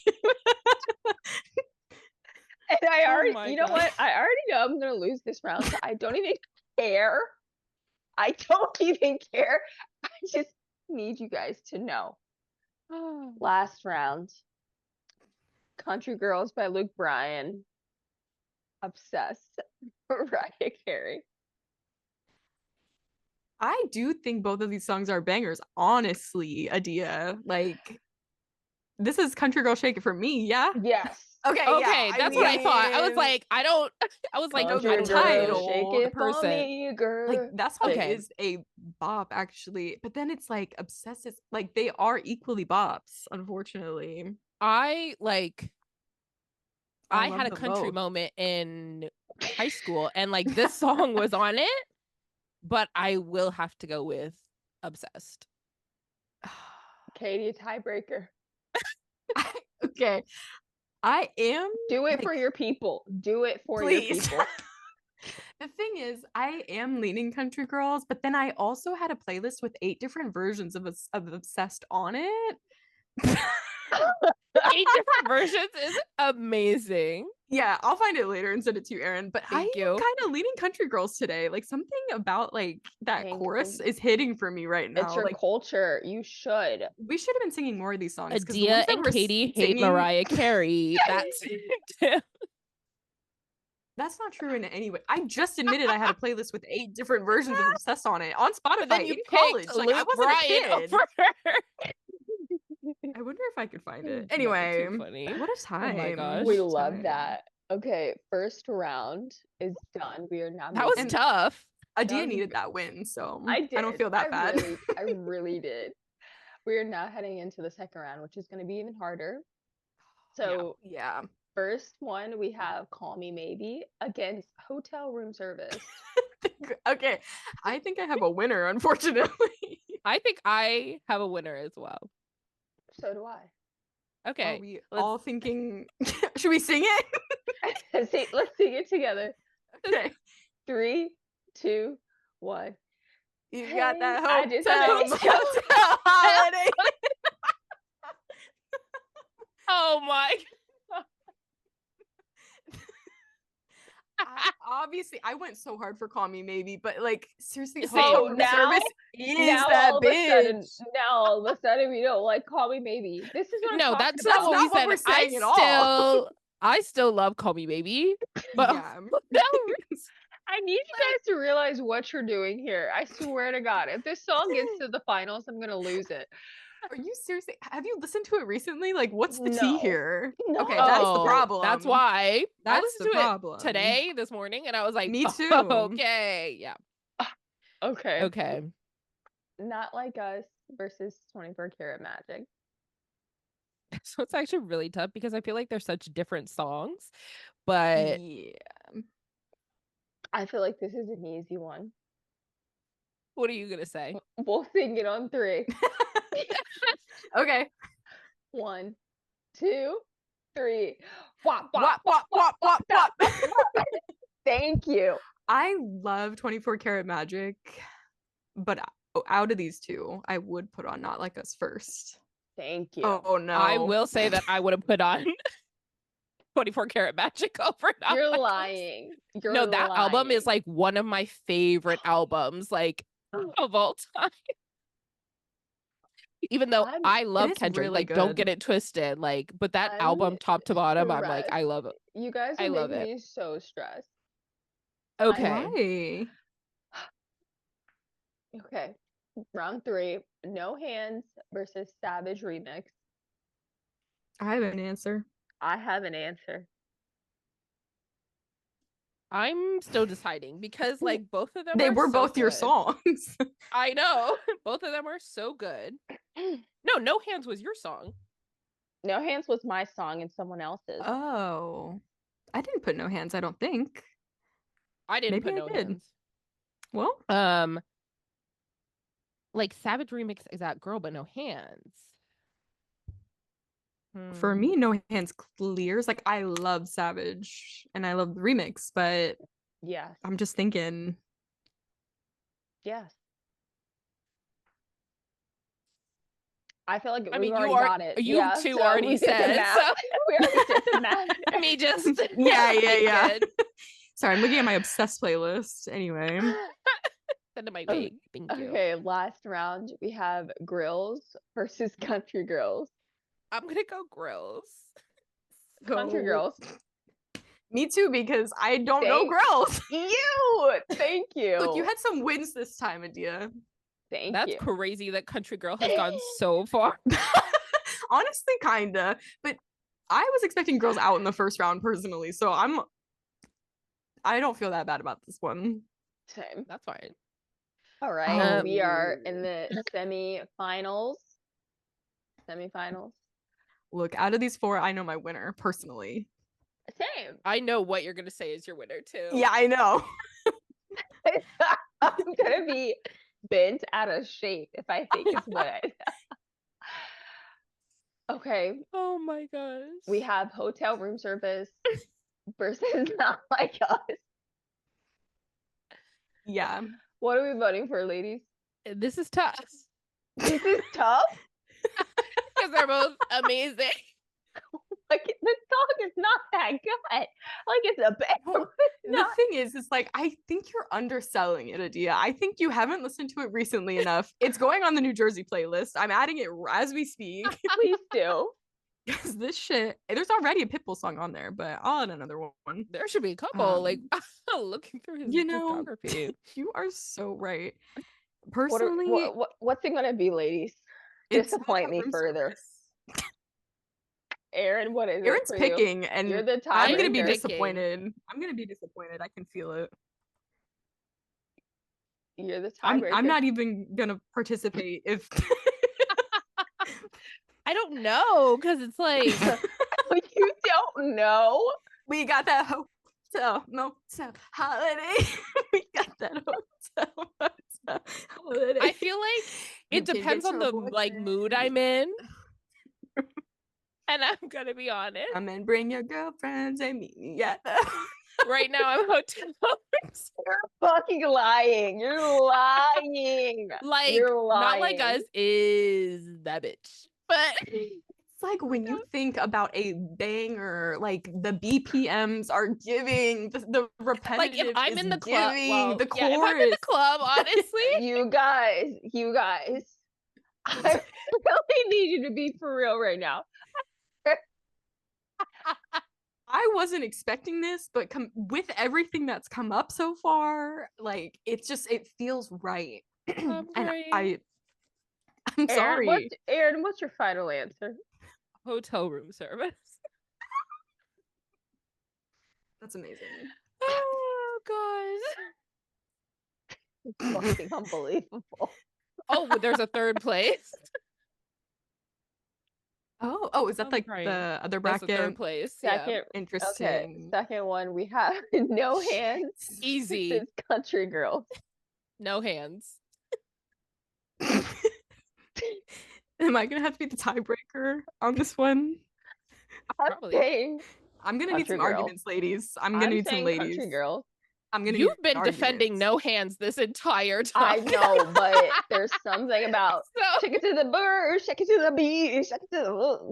B: And I
C: Oh
B: already,
C: my
B: you know
C: gosh.
B: what? I already know I'm gonna lose this round, so I don't even care. I don't even care. I just need you guys to know. Last round. Country Girls by Luke Bryan. Obsessed. Mariah Carey.
D: I do think both of these songs are bangers, honestly, Adia. Like, this is Country Girl Shake It for me, yeah?
B: Yes.
D: Okay,
C: Okay, that's what I thought. I was like, I don't. I was like,
B: Country
C: I
B: Girl,
C: don't know
B: shake
C: the
B: it for
C: person.
B: me, girl.
D: like that song
C: Okay.
D: is a bop, actually. But then it's like obsessive. Like they are equally bops, unfortunately.
C: I
D: I
C: had
D: love
C: a
D: them
C: country
D: both.
C: moment in high school, and like this song was on it, but I will have to go with Obsessed.
B: Katie, a tiebreaker.
D: Okay. I am
B: Do it
D: like,
B: for your people. Do it for
D: please.
B: your people.
D: The thing is, I am leaning Country Girls, but then I also had a playlist with 8 different versions of Obsessed on it.
C: 8 different versions is amazing.
D: Yeah, I'll find it later and send it to you, Erin. But
C: Thank you.
D: I'm kind of leaning Country Girls today. Like something about like that chorus is hitting for me right now.
B: It's your
D: like
B: culture. You should.
D: we should have been singing more of these songs because the
C: Adia
D: ones that
C: and
D: we're
C: Katie hate
D: singing,
C: Mariah Carey. That's
D: that's not true in any way. I just admitted I had a playlist with 8 different versions of Obsessed on it on Spotify
C: but then you
D: in college.
C: picked
D: Like I
C: Luke
D: wasn't a
C: Bryan
D: kid.
C: over her.
D: I wonder if I could find it.
C: No,
D: Anyway,
C: too funny.
D: what a time.
C: Oh my gosh.
B: We
D: What a
B: love
D: time.
B: that. Okay, first round is done. We are now
C: That was
B: moving.
C: tough.
D: Adia
B: was
D: needed that win, so
B: I did.
D: I don't feel that bad.
B: I really did. We are now heading into the second round, which is going to be even harder. So,
D: yeah.
B: first one, we have Call Me Maybe against Hotel Room Service.
D: Okay, I think I have a winner, unfortunately.
C: I think I have a winner as well.
B: So do I.
C: Okay.
D: Are we all thinking? Should we sing it?
B: Let's sing it together.
D: Okay.
B: 3, 2, 1.
D: You
B: Hey,
D: got that
B: I just
D: hotel
B: missed you.
D: motel holiday.
C: Oh my.
D: Obviously, I went so hard for Call Me Maybe, but like seriously,
C: Same.
D: Hotel Room Service is that bitch.
B: Now all of a sudden we don't like Call Me Maybe. This is what I'm
C: No,
B: talking
C: that's
B: about.
C: not what we
D: not what
C: said.
D: we're saying at all.
C: I still love Call Me Baby. But
D: Yeah.
B: I need you guys to realize what you're doing here. I swear to God, if this song gets to the finals, I'm gonna lose it.
D: Are you seriously? Have you listened to it recently? Like, what's the
B: No.
D: tea here?
B: No.
D: Okay, that's the
C: Oh,
D: problem.
C: That's why I
D: That's
C: listened
D: the
C: to
D: problem.
C: it today, this morning, and I was like,
D: Me
C: "Oh,
D: too.
C: okay, yeah,
B: Okay.
C: okay."
B: Not Like Us versus 24 Karat Magic.
C: So it's actually really tough because I feel like they're such different songs, but
D: Yeah.
B: I feel like this is an easy one.
C: what are you gonna say?
B: We'll sing it on 3.
D: Okay.
B: 1, 2, 3. Wop,
D: Wop, wop, wop, wop, wop.
B: Thank you.
D: I love 24 Karat Magic, but out of these two, I would put on Not Like Us first.
B: Thank you.
D: Oh no.
C: I will say that I would have put on 24 Karat Magic over. Not
B: You're
C: Like Us.
B: lying. You're
C: No, that album is
B: lying.
C: like one of my favorite albums, like of all time. Even though I love
D: is
C: Kendrick,
D: really
C: like don't
D: good.
C: get it twisted, like, but that
B: I'm
C: album top to bottom, I'm like,
B: stressed.
C: I love it.
B: You guys
C: I
B: are
C: love
B: making
C: it.
B: me so stressed.
C: Okay.
D: Why?
B: Okay. Round 3. No Hands versus Savage Remix.
D: I have an answer.
B: I have an answer.
C: I'm still deciding because like both of them
D: They
C: are
D: were
C: so
D: both your
C: good.
D: songs.
C: I know. Both of them are so good. No Hands was your song.
B: No Hands was my song and someone else's.
D: Oh. I didn't put No Hands, I don't think.
C: I didn't
D: Maybe
C: put
D: I
C: No
D: did.
C: Hands.
D: Well,
C: like Savage remix is that Girl But No Hands.
D: for me, No Hands clears. Like, I love Savage and I love the remix, but
B: Yes.
D: I'm just thinking.
B: Yes. I feel like
C: I
B: we've
C: mean,
B: already got it.
C: You
B: Yeah,
C: two
B: so
C: already
B: we did the
C: said.
B: math.
C: So
B: We already did the math.
C: let me just
D: Yeah.
C: good.
D: Sorry, I'm looking at my obsessed playlist. Anyway.
C: Send it my way. Thank you.
B: Okay, last round we have Grills versus Country Girls.
C: I'm gonna go Grills.
B: Country Girls.
D: Me too, because I don't know
B: Thank
D: Grills.
B: Thank you.
D: Look, you had some wins this time, Adia.
B: Thank
C: That's
B: you.
C: crazy that Country Girl has gone so far.
D: Honestly, kinda. But I was expecting Girls out in the first round personally, so I don't feel that bad about this one.
B: Same.
C: That's fine.
B: All right, we are in the semifinals.
D: Look, out of these four, I know my winner personally.
B: Same.
C: I know what you're gonna say is your winner too.
D: Yeah, I know.
B: I'm gonna be bent out of shape if I think it's what I. Okay.
C: Oh my gosh.
B: We have hotel room service versus Not Like Us.
D: Yeah.
B: What are we voting for, ladies?
C: This is tough.
B: This is tough.
C: Because they're both amazing.
B: Like the song is not that good. Like it's a bad.
D: Well, the thing is, like, I think you're underselling it, Adia. I think you haven't listened to it recently enough. It's going on the New Jersey playlist. I'm adding it as we speak.
B: Please do.
D: Because this shit, there's already a Pitbull song on there, but I'll add another one.
C: There should be a couple. Like looking through his discography.
D: You are so right. Personally,
B: what's it gonna be, ladies? Disappoint me further. Aaron, what is
D: Aaron's
B: it for
D: picking,
B: you?
D: and
B: You're the
D: I'm gonna be
B: tiebreaker.
D: disappointed. I'm gonna be disappointed. I can feel it.
B: You're the tiebreaker.
D: I'm not even gonna participate if
C: I don't know, because it's like
B: you don't know.
D: We got that hotel motel holiday. We got that hotel motel holiday.
C: I feel like it depends on the like mood I'm in. And I'm gonna be honest.
D: Come and bring your girlfriends and meet me at the
C: Right now I'm hotel rooms.
B: You're fucking lying. You're lying.
C: Like
B: You're lying.
C: Not Like Us is that bitch. But
D: it's like when you think about a banger, like the BPMs are giving the repetitive.
C: Like if I'm in the club,
D: the chorus.
C: if I'm in the club, honestly.
B: You guys, I really need you to be for real right now.
D: I wasn't expecting this, but with everything that's come up so far, like it feels right. And I'm sorry.
B: Aaron, what's your final answer?
C: Hotel room service.
D: That's amazing.
C: Oh god.
B: It's fucking unbelievable.
C: Oh, but there's a third place.
D: Oh, is that
C: I'm
D: like
C: crying.
D: the other
C: That's the
D: bracket?
C: third place.
B: Second,
C: Yeah.
D: Interesting.
B: Okay, second one we have No Hands.
C: Easy.
B: This is Country Girls.
C: No Hands.
D: Am I gonna have to be the tiebreaker on this one?
C: Probably.
D: I'm gonna need some arguments, ladies. I'm gonna need some ladies.
B: Country Girls.
C: You've been defending No Hands this entire time.
B: I know, but there's something about shake it to the bird, shake it to the bee, shake it to the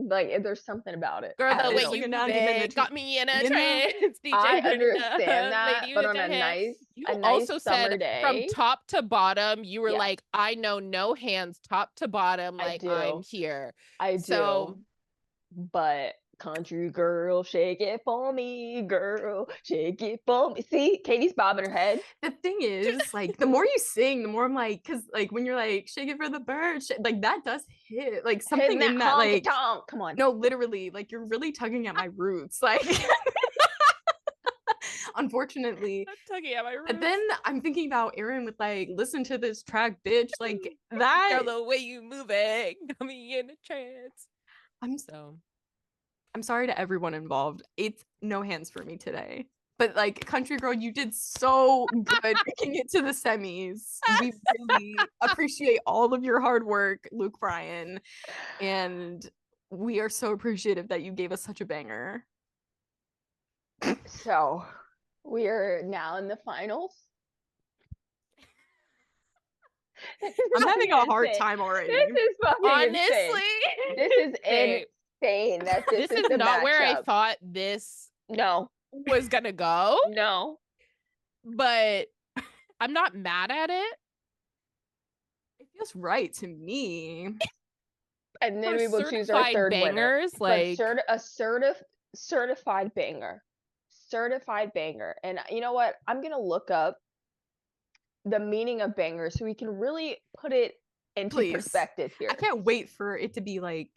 B: like. There's something about it.
C: Girl, the way
D: looking
C: you
D: down,
C: got me in a trance. DJ
B: I understand that,
C: lady
B: but
C: with
B: on
C: the
B: a
C: hands.
B: nice,
C: You
B: a nice
C: also
B: summer
C: said
B: day,
C: from top to bottom, you were
B: Yeah.
C: like, I know No Hands, top to bottom, like I'm here.
B: I do,
C: So,
B: but country girl, shake it for me, girl, shake it for me. See, Katie's bobbing her head.
D: The thing is, like, the more you sing, the more I'm like, because like when you're like, shake it for the bird, like that does hit, like something in that, like,
B: tonk. Come on.
D: No, literally, like you're really tugging at my roots, like. unfortunately.
C: I'm tugging at my roots.
D: And then I'm thinking about Aaron with like, listen to this track, bitch. Like that.
C: Girl, the way you move it got me in a trance.
D: I'm sorry to everyone involved. It's no hands for me today. But like, Country Girl, you did so good making it to the semis. We really appreciate all of your hard work, Luke Bryan. And we are so appreciative that you gave us such a banger.
B: So we are now in the finals.
D: I'm having a hard time already.
B: This is fucking
C: Honestly,
B: insane. This is insane. That this is the
C: not where I
B: matchup.
C: thought this
B: No.
C: was gonna go.
B: No.
C: But I'm not mad at it.
D: It feels right to me.
B: And then
C: For
B: we will choose our
C: certified
B: third
C: bangers,
B: winner.
C: like
B: But certified banger. Certified banger. And you know what? I'm gonna look up the meaning of banger so we can really put it into perspective here.
D: I can't wait for it to be like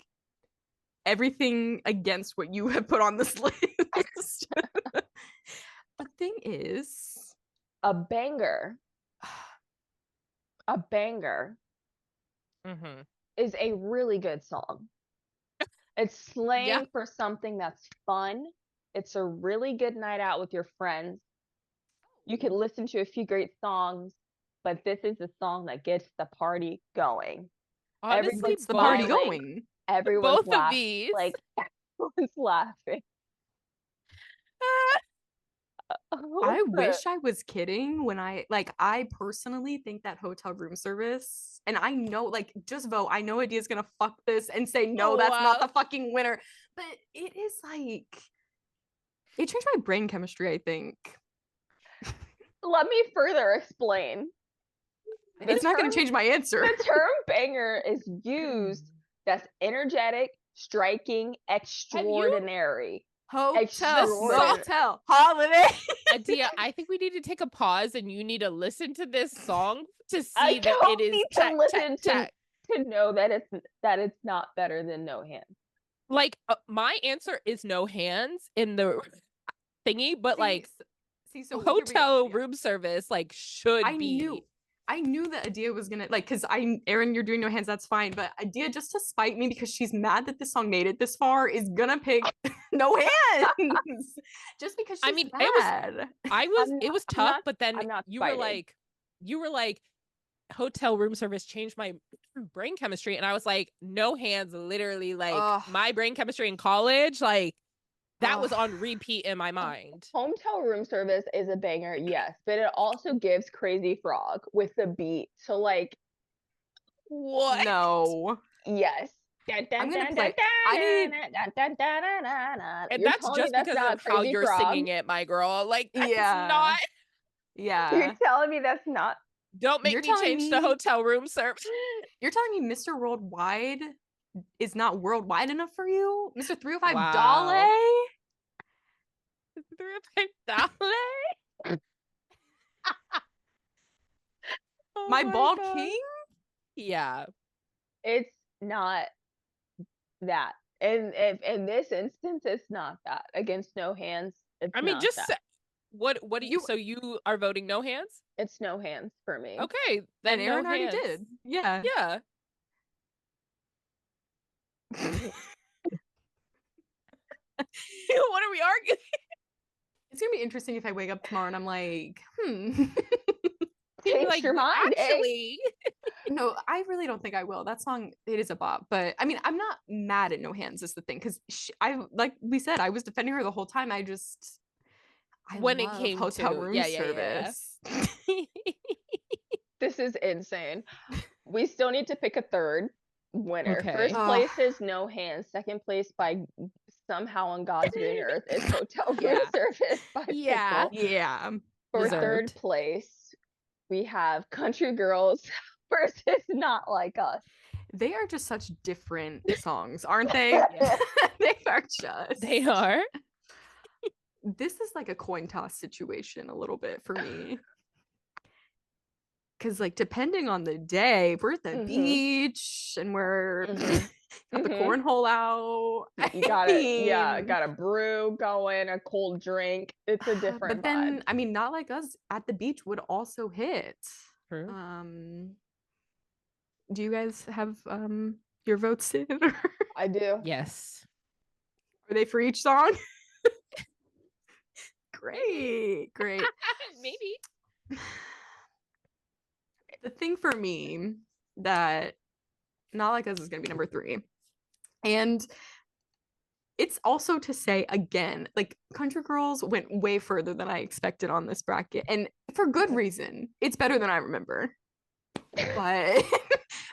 D: everything against what you have put on this list. The thing is,
B: a banger is a really good song. It's slang for something that's fun. It's a really good night out with your friends. You can listen to a few great songs, but this is the song that gets the party going.
C: honestly,
D: what's the party going?
B: Everyone's
C: both of these,
B: like everyone's laughing.
D: I wish I was kidding when I personally think that hotel room service, and I know, like, just vote. I know Adia's gonna fuck this and say no, that's not the fucking winner, but it is like, it changed my brain chemistry, I think.
B: Let me further explain.
D: It's not gonna change my answer.
B: The term banger is used that's energetic, striking, extraordinary.
D: Hotel holiday.
C: Adia, I think we need to take a pause and you need to listen to this song to see that it is
B: to know that it's not better than No Hands.
C: Like my answer is No Hands in the thingy, but so hotel room service should be.
D: I knew that Adia was gonna because Aaron, you're doing No Hands, that's fine. But Adia, just to spite me because she's mad that this song made it this far, is gonna pick No Hands. Just because she's mad.
C: It was tough, but then you were like, hotel room service changed my brain chemistry, and I was like, No Hands, literally my brain chemistry in college, that was on repeat in my mind.
B: Hotel room service is a banger, yes, but it also gives Crazy Frog with the beat. So
C: what?
B: No. Yes.
D: I'm gonna play.
C: And that's just because of how you're singing it, my girl. It's not.
D: Yeah.
B: You're telling me that's not.
C: Don't make me change the hotel room service.
D: You're telling me Mr. Worldwide is not worldwide enough for you? Mr. 305 Dolly?
C: $305 Dolly?
D: my bald God. King?
C: Yeah.
B: It's not that. And if in this instance, it's not that. Against No Hands, it's not that.
C: What do you so you are voting No Hands?
B: It's No Hands for me.
C: Okay. Then
D: Aaron already did. Yeah.
C: Yeah. What are we arguing?
D: It's gonna be interesting if I wake up tomorrow and I'm like,
B: Change your mind,
C: actually.
D: No, I really don't think I will. That song, it is a bop. But I mean, I'm not mad at No Hands is the thing, because like we said, I was defending her the whole time. I
C: when it came
D: hotel
C: to
D: room service.
B: Yeah. This is insane. We still need to pick a third winner. Okay. First place is No Hands. Second place, by somehow on God's green earth, is hotel room service by Pickle.
D: Yeah.
B: For third place, we have Country Girls versus Not Like Us.
D: They are just such different songs, aren't they? They are. This is like a coin toss situation a little bit for me. Because depending on the day, if we're at the beach and we're Got the
B: Mhm.
D: cornhole out.
B: You got
D: mean,
B: got a brew going, a cold drink. It's a different
D: but then,
B: vibe.
D: I mean, Not Like Us at the beach would also hit.
C: True.
D: Do you guys have your votes in?
B: I do.
C: Yes.
D: Are they for each song? Great.
C: Maybe.
D: The thing for me that Not Like Us is gonna be number 3. And it's also to say again, like Country Girls went way further than I expected on this bracket, and for good reason. It's better than I remember. But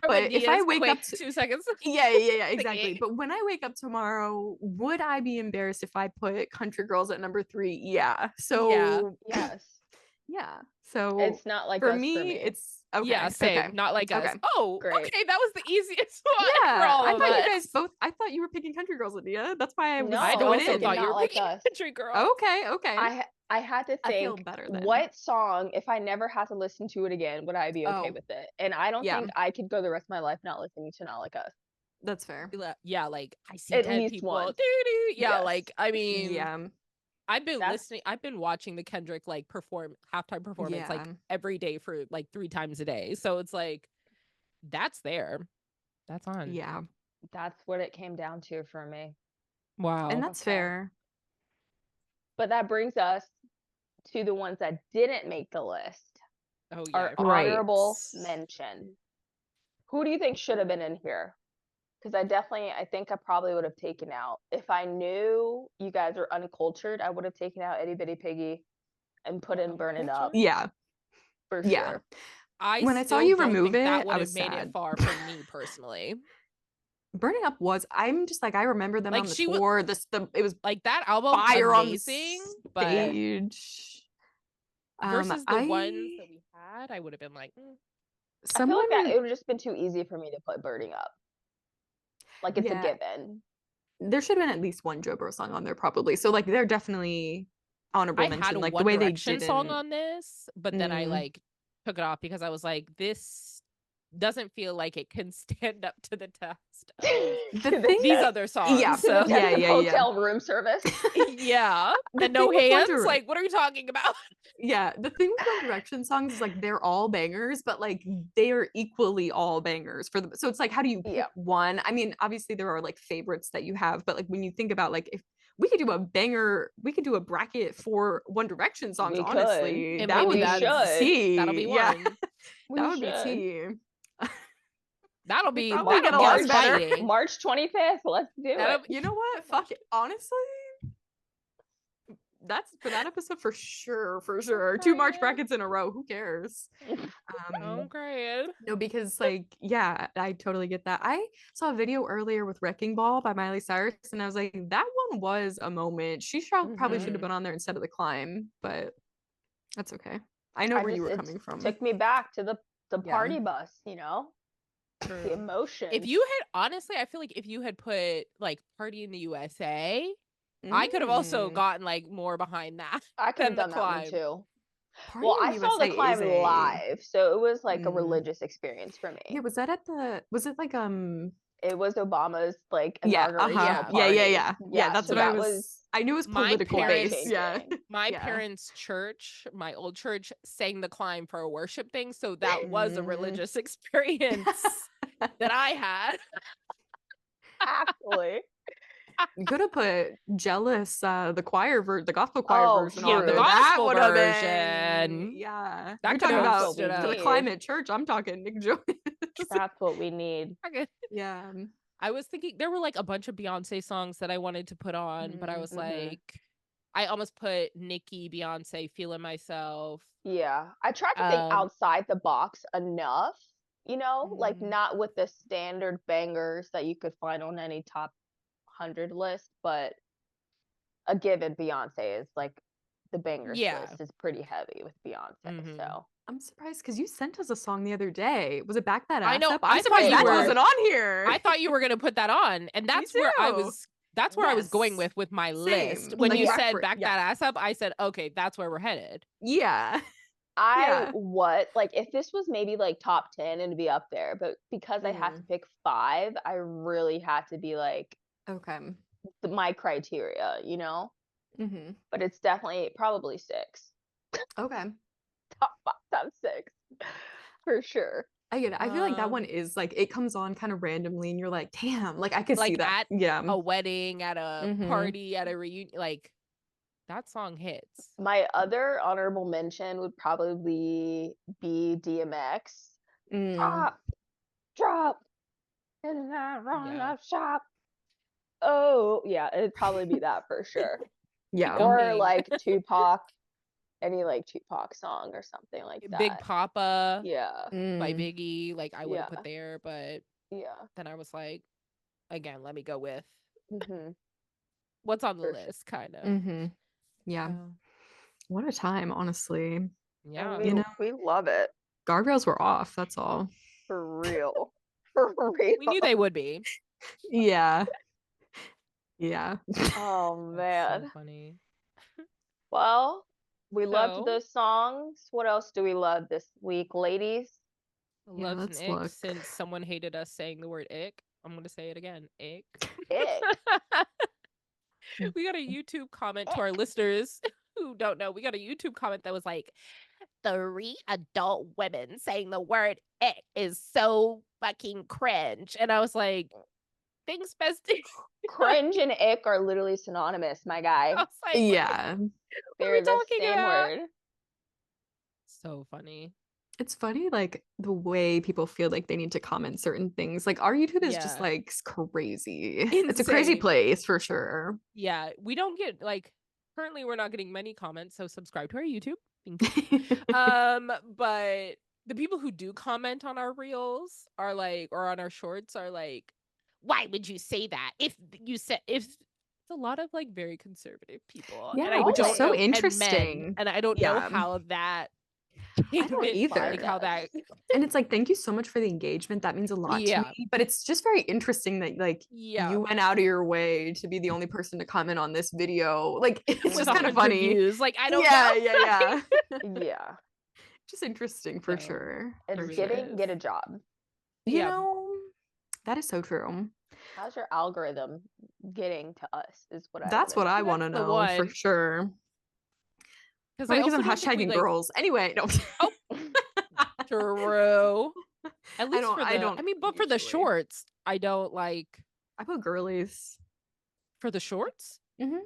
D: but if I wake up
C: 2 seconds.
D: yeah, exactly. But when I wake up tomorrow, would I be embarrassed if I put Country Girls at number 3? Yeah. So
B: Yes.
D: yeah. So
B: It's Not Like
D: for
B: Us
D: me,
B: for me.
D: it's okay.
C: Yeah, same.
D: Okay.
C: Not Like Us.
D: Okay.
C: Oh,
B: Great.
C: okay. That was the easiest one for
D: Yeah,
C: all
D: I
C: of
D: thought you
C: us.
D: guys both. I thought you were picking Country Girls, Lydia. That's why I was
B: No,
C: I
B: I
D: going
B: was
C: also
B: thinking
C: thought you
B: Not
C: were
B: Like
C: picking
B: Us.
C: Country Girl.
D: Okay.
B: I had to
D: I feel
B: think,
D: better then.
B: what song, if I never had to listen to it again, would I be okay
D: Oh.
B: with it? And I don't
D: Yeah.
B: think I could go the rest of my life not listening to Not Like Us.
D: That's fair.
C: Yeah, like I see
B: At
C: dead
B: least
C: people.
B: once.
C: Doo-doo. Yeah,
B: Yes.
C: like I mean,
D: Yeah.
C: I've been
B: That's-
C: listening. I've been watching the Kendrick like perform halftime performance like
D: Yeah.
C: every day for like 3 times a day. So it's like that's there. That's on.
D: Yeah.
B: That's what it came down to for me.
C: Wow.
D: And that's
B: Okay.
D: fair.
B: But that brings us to the ones that didn't make the list.
C: Oh yeah.
B: Our honorable mention. Who do you think should have been in here? Because I think I probably would have taken out. If I knew you guys were uncultured, I would have taken out Itty Bitty Piggy and put in Burn It Up.
D: Yeah.
B: For
D: Yeah.
B: sure.
D: When I saw
C: still
D: you
C: don't
D: remove
C: think that
D: it,
C: would
D: I
C: have
D: was
C: made
D: sad.
C: it far for me personally.
D: Burning Up was. I'm just like I remember them
C: Like,
D: on the
C: she wa-
D: tour. It was
C: Like that album,
D: fire
C: amazing,
D: on
C: but
D: stage.
C: versus the ones that we had, I would have been like,
B: I feel like that it would have just been too easy for me to put Burning Up. Like it's a given.
D: There should have been at least one Joe Bro song on there, probably. So like they're definitely honorable
C: I
D: mention.
C: had a
D: Like
C: One
D: the way
C: Direction
D: they
C: song
D: didn't.
C: on this, but then I like took it off because I was like, this doesn't feel like it can stand up to the test of these other songs.
D: Yeah.
C: So
B: Hotel room service.
C: Yeah.
D: The
C: And no
D: thing with
C: hands. Like, what are we talking about?
D: Yeah, the thing with One Direction songs is like they're all bangers, but like they are equally all bangers for them. So it's like, how do you pick one? I mean, obviously there are like favorites that you have, but like when you think about like if we could do a banger, we could do a bracket for One Direction songs.
B: We
D: honestly,
B: could.
D: that would
B: We
D: be
B: should.
D: tea.
C: That'll be one.
D: That would be tea.
C: That'll be
D: probably get a lot better.
B: March 25th. Let's do it.
D: You know what? Fuck it. Honestly, that's for that episode for sure. For sure. 2 March brackets in a row. Who cares?
C: Okay.
D: No, because like, yeah, I totally get that. I saw a video earlier with Wrecking Ball by Miley Cyrus, and I was like, that one was a moment. She probably should have been on there instead of The Climb, but that's okay. I know where you were coming from.
B: Took me back to the party bus, you know? The emotion.
C: If you had honestly, I feel like if you had put like Party in the USA, I could have also gotten like more behind that.
B: I could have done that one too.
D: Party
B: Well,
D: in
B: I
D: the
B: saw The
D: USA
B: Climb
D: is a-
B: live, so it was like a religious experience for me.
D: Yeah, was that at the? Was it like
B: It was Obama's like
D: Yeah,
B: inauguration party.
D: Yeah, that's
B: so
D: what I
B: that
D: was. I knew it was
C: my
D: political
C: parents-
D: based. Yeah,
C: My parents' church, my old church, sang The Climb for a worship thing, so that was a religious experience that I had.
B: Actually.
D: You could have put "Jealous," the gospel choir version.
C: Yeah,
D: on
C: the
D: there.
C: gospel
D: that would have
C: version.
D: been. Yeah,
C: That
D: you're
C: could
D: talking
C: have
D: about
C: stood
D: to
C: out.
D: the climate church. I'm talking Nick Jonas.
B: That's what we need.
D: Yeah.
C: I was thinking there were like a bunch of Beyonce songs that I wanted to put on, but I was like, I almost put Nicki, Beyonce, Feeling Myself.
B: Yeah. I tried to think outside the box enough, you know, like not with the standard bangers that you could find on any top 100 list, but a given Beyonce is like the bangers list is pretty heavy with Beyonce. So
D: I'm surprised because you sent us a song the other day. Was it Back That Ass
C: I know.
D: Up? I'm
C: I
D: surprised
C: thought
D: that
C: you were-
D: wasn't on here.
C: I thought you were gonna put that on, and that's where I
D: too.
C: was. That's where I was going
D: Yes.
C: with my
D: Same.
C: list. When
D: Like
C: you said
D: reference-
C: "Back
D: yeah.
C: That Ass Up," I said, "Okay, that's where we're headed."
D: Yeah.
B: like if this was maybe like top 10 and be up there, but because I have to pick 5, I really had to be like
D: Okay.
B: my criteria, you know?
D: Mm-hmm.
B: But it's definitely probably 6.
D: Okay.
B: Top 5, top 6. For sure.
D: I get it. I feel like that one is like it comes on kind of randomly and you're like, damn, like I could see
C: like
D: that.
C: at
D: Yeah.
C: a wedding, at a
D: Mhm.
C: party, at a reunion, like that song hits.
B: My other honorable mention would probably be DMX. Drop, and I run up shop. Oh, yeah, it'd probably be that for sure.
D: Yeah.
B: Or like Tupac, any like Tupac song or something like that.
C: Big Papa
B: Yeah.
C: by Biggie, like I would have
B: Yeah.
C: put there, but
B: Yeah.
C: then I was like, again, let me go with
B: Mm-hmm.
C: what's on the
B: For sure.
C: list, kind of.
D: Mm-hmm. Yeah.
C: So,
D: What a time, honestly.
C: yeah.
B: And
D: You know,
B: we love it.
D: guardrails were off, that's all.
B: For real. For real.
C: We knew they would be.
D: Yeah. Yeah.
B: Oh
C: That's so
B: man.
C: funny.
B: Well, we loved
C: So-
B: those songs. What else do we love this week, ladies?
D: Yeah,
C: Loves
D: let's
C: an ick
D: look.
C: since someone hated us saying the word ick. I'm gonna say it again. Ick.
B: Ick.
C: We got a YouTube comment to our listeners who don't know. We got a YouTube comment that was like, 3 adult women saying the word ick is so fucking cringe. And I was like, thanks, bestie.
B: Cringe and ick are literally synonymous, my guy.
C: I was like,
D: Yeah.
C: what are
B: They're
C: we
B: the
C: talking
B: same
C: about?
B: word.
C: So funny.
D: It's funny, like the way people feel like they need to comment certain things. Like our YouTube is just
C: Yeah.
D: like crazy. It's a crazy
C: Insane.
D: place for sure.
C: Yeah, we don't get like currently we're not getting many comments, so subscribe to our YouTube. Thank you. But the people who do comment on our reels are like, or on our shorts are like, why would you say that? If you said if it's a lot of like very conservative people.
D: Yeah,
C: and I
D: which
C: don't
D: is so
C: know, and men,
D: interesting.
C: and I don't know
D: Yeah.
C: how that
D: I don't either.
C: like how that
D: And it's like, thank you so much for the engagement. That means a lot to
C: Yeah.
D: me. But it's just very interesting that like
C: yeah
D: you went out of your way to be the only person to comment on this video. Like it's
C: with
D: just kind of
C: 100
D: funny.
C: views. Like I don't
D: Yeah,
C: know.
D: yeah.
B: Yeah.
D: Just interesting for
C: So,
D: sure.
B: It's
C: really
B: getting
C: is.
B: get a job.
D: You
C: Yeah.
D: know, that is so true.
B: How's your algorithm getting to us is what
D: That's what I want to
C: That's the
D: know for
C: one.
D: sure.
C: Because I
D: Because
C: also
D: I'm
C: don't think we
D: hashtagging
C: like
D: girls. Anyway, no.
C: true. At least
D: don't-
C: for
D: I
C: the
D: don't
C: I mean, but for the
D: usually.
C: shorts, I don't like
D: I put girlies.
C: for the shorts.
D: Mhm.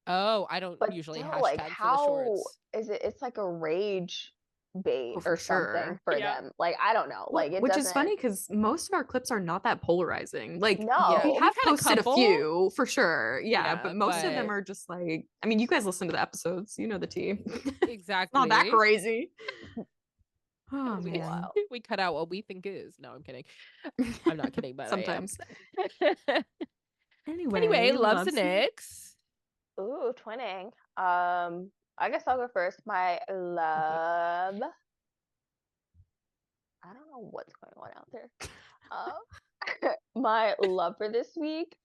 C: Oh, I don't
B: But
C: usually
B: still,
C: hashtag
B: like,
C: for the
B: how
C: shorts.
B: is it? It's like a rage bait
D: Oh, for
B: or something
D: sure.
B: for
C: Yeah.
B: them. Like, I don't know.
D: Well,
B: Like, it
D: which
B: doesn't.
D: is funny because most of our clips are not that polarizing. Like,
B: No.
D: we
C: We've
D: have
C: had a
D: posted a
C: couple.
D: few for sure. Yeah,
C: Yeah,
D: but most of them
C: but-
D: are just like, I mean, you guys listen to the episodes, you know the tea.
C: Exactly.
D: Not that crazy. Oh
C: we,
D: man.
C: we cut out what we think is. No, I'm kidding. I'm not kidding, but
D: Sometimes.
C: I am. Anyway, loves and nicks.
B: Ooh, twinning. I guess I'll go first. My love. I don't know what's going on out there. My love for this week.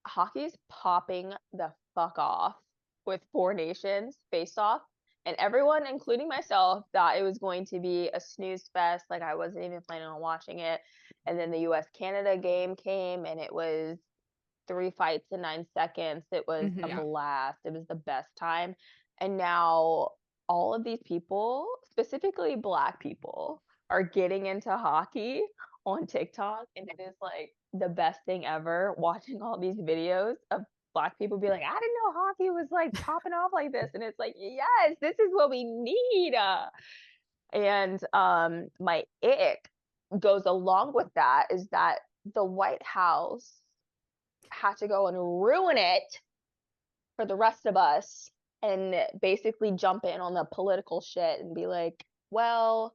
B: Hockey's popping the fuck off with 4 Nations face off. And everyone, including myself, thought it was going to be a snooze fest. Like I wasn't even planning on watching it. And then the US Canada game came and it was 3 fights in 9 seconds. It was a
C: Yeah.
B: blast. It was the best time. And now all of these people, specifically Black people, are getting into hockey on TikTok. And it is like the best thing ever watching all these videos of Black people be like, I didn't know hockey was like popping off like this. And it's like, yes, this is what we need. And my ick goes along with that is that the White House had to go and ruin it for the rest of us and basically jump in on the political shit and be like, well,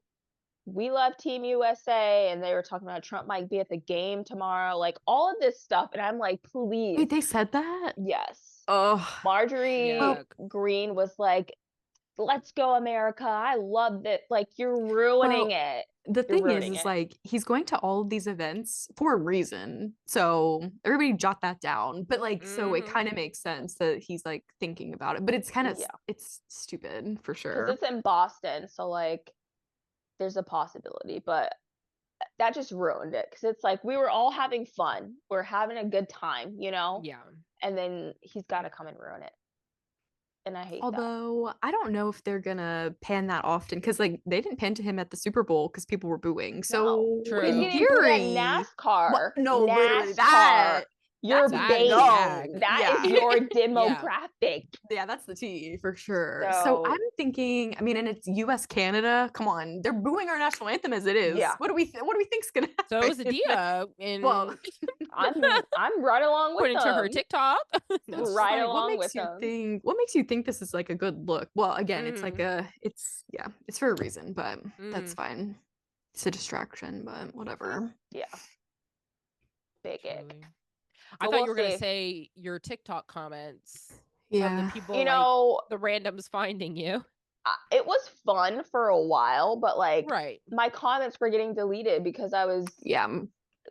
B: we love Team USA, and they were talking about Trump might be at the game tomorrow, like all of this stuff. And I'm like, please.
D: Wait, they said that?
B: Yes.
D: Oh.
B: Marjorie
C: Yeah.
B: Green was like, let's go, America. I love it. Like, you're ruining it.
D: the
B: You're
D: thing
B: ruining
D: is
B: it.
D: like he's going to all of these events for a reason. So everybody jot that down. But like so it kind of makes sense that he's like thinking about it. But it's kind of
B: Yeah.
D: it's stupid for
B: Because
D: sure.
B: it's in Boston, so like there's a possibility, but that just ruined it. Because it's like we were all having fun, we're having a good time, you know,
C: Yeah.
B: and then he's got to come and ruin it, and I hate that.
D: Although I don't know if they're gonna pan that often because like they didn't pan to him at the Super Bowl because people were booing. So
C: True.
B: He's
D: in
B: getting booed at
D: theory,
B: NASCAR.
D: no, literally
B: NASCAR. Your
D: that's a
C: That is
B: base.
C: the
D: no.
C: ag.
B: That
D: Yeah.
B: is your
C: Yeah.
B: demographic.
D: Yeah, that's the T for sure. So
B: So
D: I'm thinking, I mean, and it's US Canada. Come on, they're booing our national anthem as it is.
B: Yeah.
D: What do we think's gonna happen?
C: So is Adia in
D: Well,
B: I'm right along with
C: according to her
B: them.
C: TikTok.
B: We're
D: it's
B: right
D: like,
B: along with them.
D: what makes you think this is like a good look? Well, again, it's like
C: Mhm.
D: it's for a reason, but that's
C: Mm.
D: fine. It's a distraction, but whatever.
B: Yeah. Big ick.
C: Truly. I
B: But
C: thought
B: we'll
C: you were gonna
B: see.
C: say your TikTok comments of the
D: Yeah.
C: people
B: You
C: like
B: know,
C: the randoms finding you.
B: it was fun for a while, but like
C: Right.
B: my comments were getting deleted because I was
D: Yeah.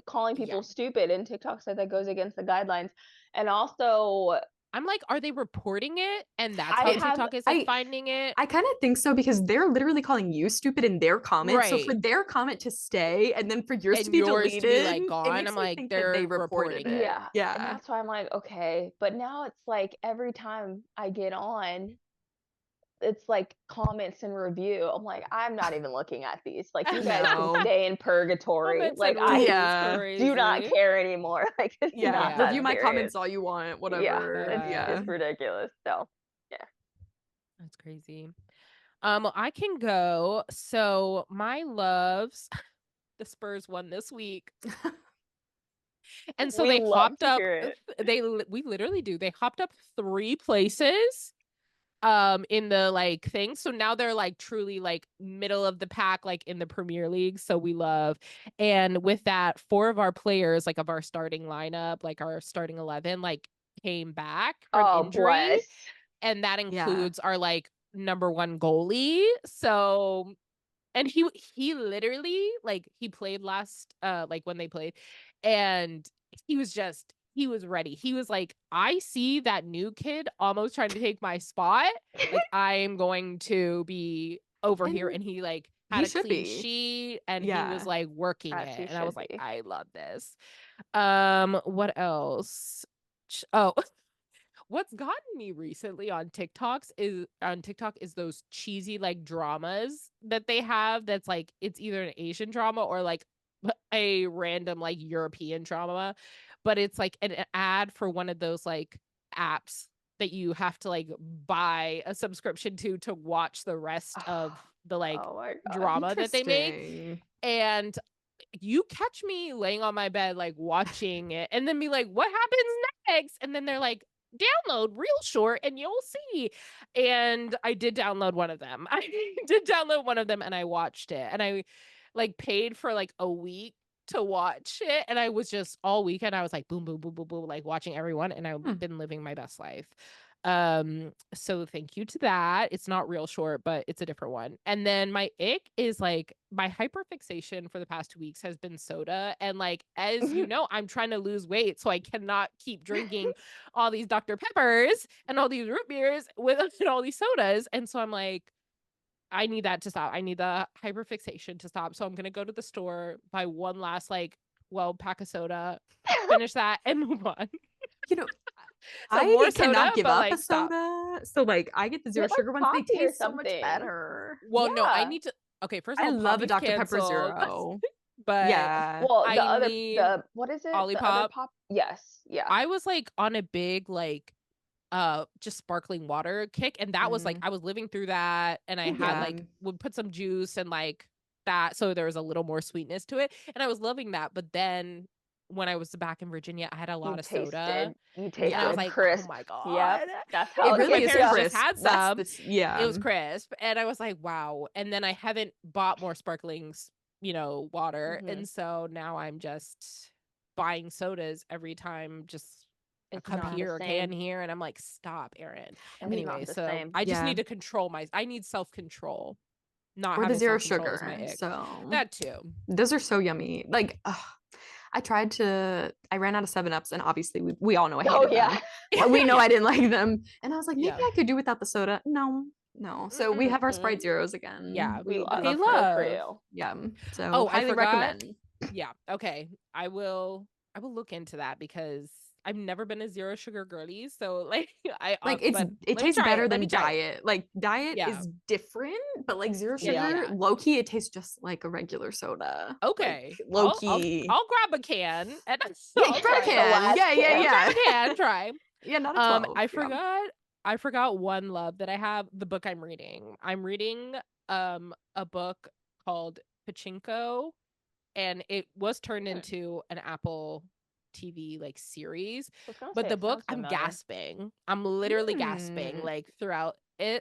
B: calling
C: Yeah.
B: people stupid, and TikTok said that goes against the guidelines. And also,
C: I'm like, are they reporting it? And that's
B: I
C: how
B: have
C: TikTok is like finding it.
D: I kind of think so because they're literally calling you stupid in their comment. So for
C: Right.
D: their comment to stay and then for yours to
C: And
D: be
C: yours to be
D: deleted,
C: like
D: it
C: gone.
D: makes
C: I'm
D: me
C: like,
D: think that
C: they're
D: they reported
C: reporting
D: it.
C: it.
B: and
D: Yeah.
B: that's why I'm like, okay. But now it's like every time I get on, it's like comments and review. I'm like, I'm not even looking at these. Like, you guys
D: No.
B: can stay in purgatory.
C: Comments
B: Like,
C: and
B: I
C: reviews
D: Yeah.
B: do not
C: crazy.
B: care anymore. Like, it's
D: Yeah.
B: not
C: Yeah.
B: that
D: Review my
B: serious.
D: comments all you want,
B: Yeah,
D: whatever.
B: it's ridiculous. So, yeah.
C: That's crazy. I can go. So my loves, the Spurs won this week. And so
B: We
C: they
B: love
C: hopped
B: to
C: up.
B: hear it.
C: We literally do. They hopped up 3 places in the like thing. So now they're like truly like middle of the pack, like in the Premier League. So we love. And with that, 4 of our players, like of our starting lineup, like our starting 11, like came back from
B: Oh,
C: injury.
B: bless.
C: And that
D: Yeah.
C: includes our like number 1 goalie. So and he literally like he played last like when they played, and he was ready. He was like, I see that new kid almost trying to take my spot. Like I am going to be over here.
D: And
C: And he like
D: he
C: had a
D: should
C: clean
D: be.
C: sheet and he
D: Yeah.
C: was like working
B: As he
C: it. And I was
B: should
C: like,
B: be.
C: I love this. What else? Oh, what's gotten me recently on TikTok is those cheesy like dramas that they have that's like it's either an Asian drama or like a random like European drama, but it's like an ad for one of those like apps that you have to like buy a subscription to watch the rest of the like
B: Oh my God.
C: drama that they make.
D: Interesting.
C: And you catch me laying on my bed like watching it and then be like, what happens next? And then they're like, download real short and you'll see. And I did download one of them. I did download one of them and I watched it. And I like paid for like a week to watch it. And I was just all weekend, I was like boom, boom, boom, boom, boom, like watching everyone. And I've been living my best life. So thank you to that. It's not real short, but it's a different one. And then my ick is like my hyperfixation for the past 2 weeks has been soda. And like, as you know, I'm trying to lose weight, so I cannot keep drinking all these Dr. Peppers and all these root beers with and all these sodas. And so I'm like, I need that to stop. I need the hyperfixation to stop. So I'm gonna go to the store, buy one last like 12 pack of soda, finish that, and move on.
D: You know,
C: So
D: I
C: more
D: cannot
C: soda,
D: give
C: but,
D: up
C: like,
D: a
C: stop.
D: soda. So like I get the zero
B: Get, like,
D: sugar ones. They
B: Poppy or
D: taste so much
B: something.
D: better.
C: Well, no, I
B: Yeah.
C: need to. Okay, first of
D: I
C: all,
D: love a
C: Poppy's
D: Dr. Pepper
C: canceled,
D: Zero.
C: but
D: Yeah.
B: Well,
C: I need
B: what is it? The
C: Olipop.
B: other pop? Yes. Yeah.
C: I was like on a big like just sparkling water kick, and that was like I was living through that, and I had like would put some juice and like that, so there was a little more sweetness to it, and I was loving that. But then when I was back in Virginia, I had a lot of soda.
B: You tasted
C: And I was like,
B: crisp.
C: oh my God.
B: Yep. That's
C: It
B: how it
C: really
B: gets
C: is
B: ya.
C: crisp. Just had some.
D: Yeah.
C: It was crisp. And I was like, wow. And then I haven't bought more sparklings, water.
B: Mhm.
C: And so now I'm just buying sodas every time, just a
B: It's
C: cup
B: not the
C: here, a can
B: same.
C: here. And I'm like, stop, Aaron.
B: It's
C: Anyway,
B: not the
C: so
B: same.
C: I just
D: Yeah.
C: need to control I need self-control not
D: Or the
C: having
D: zero
C: self-control is my
D: sugar.
C: ick.
D: So
C: That too.
D: those are so yummy. Like, I ran out of 7-Ups, and obviously we all know I hated them. Well, we know I didn't like them. And I was like, maybe I could do without the soda. No. So we have our Sprite Zeros again.
C: Yeah,
B: we love
C: they
B: good
C: love
B: for you.
D: Yeah. So
C: Oh, I
D: highly
C: forgot.
D: recommend.
C: Yeah. Okay. I will look into that because I've never been a zero sugar girly. So like
D: it tastes better than diet. Like diet
C: Yeah.
D: is different, but like zero sugar,
C: Yeah.
D: low key, it tastes just like a regular soda.
C: Okay.
D: Like, low key.
C: I'll grab a can and
D: Yeah, grab a can. Yeah.
C: Grab a can, try.
D: Yeah, not a 12.
C: I forgot one love that I have, the book I'm reading. I'm reading a book called Pachinko, and it was turned into an Apple TV like series. But the book, I'm gasping. I'm literally gasping like throughout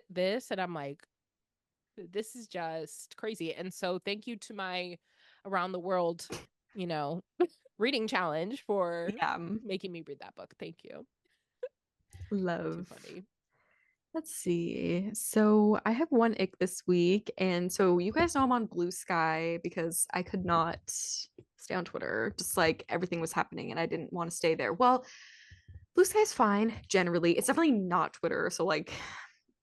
C: this, and I'm like, this is just crazy. And so thank you to my around the world, reading challenge for making me read that book. Thank you.
D: Love.
C: Too funny.
D: Let's see. So I have one ick this week. And so you guys know I'm on Blue Sky because I could not stay on Twitter. Just like everything was happening and I didn't want to stay there. Well, Blue Sky is fine generally. It's definitely not Twitter. So like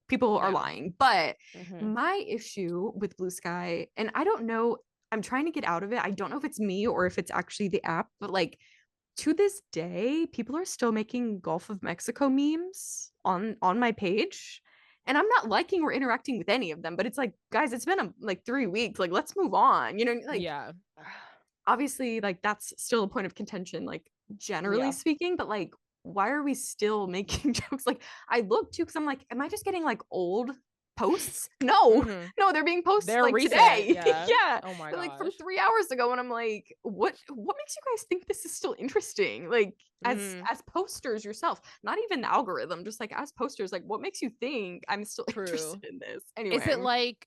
D: people are lying. But my issue with Blue Sky, and I don't know, I'm trying to get out of it. I don't know if it's me or if it's actually the app, but like to this day, people are still making Gulf of Mexico memes on my page. And I'm not liking or interacting with any of them, but it's like, guys, it's been like 3 weeks. Like, let's move on. Like, obviously, like that's still a point of contention, like generally speaking, but like, why are we still making jokes? Like, I look too, because I'm like, am I just getting like old posts? No, they're being posted like
C: recent,
D: today.
C: Yeah. Oh my god.
D: Like from 3 hours ago, and I'm like, what makes you guys think this is still interesting? Like as posters yourself, not even the algorithm, just like as posters, like what makes you think I'm still interested in this? Anyway.
C: Is it like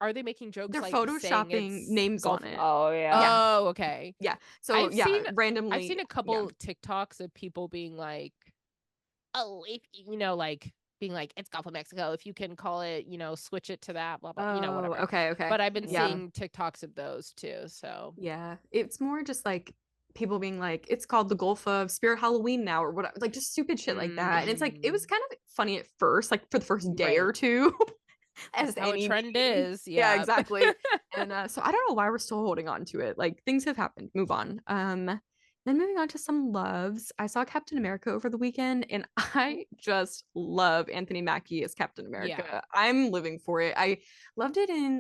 C: are they making jokes?
D: They're
C: like
D: photoshopping names on it.
B: Oh yeah.
C: Oh, okay.
D: Yeah. So randomly
C: I've seen a couple TikToks of people being like, oh, if like being like, it's Gulf of Mexico, if you can call it, switch it to that, blah blah, whatever.
D: Okay.
C: But I've been seeing TikToks of those too. So
D: yeah, it's more just like people being like, it's called the Gulf of Spirit Halloween now, or whatever, like just stupid shit like that. And it's like, it was kind of funny at first, like for the first day or two. As
C: how
D: any
C: a trend is.
D: Yeah, exactly. And so I don't know why we're still holding on to it. Like things have happened. Move on. Then moving on to some loves. I saw Captain America over the weekend and I just love Anthony Mackie as Captain America. Yeah. I'm living for it. I loved it in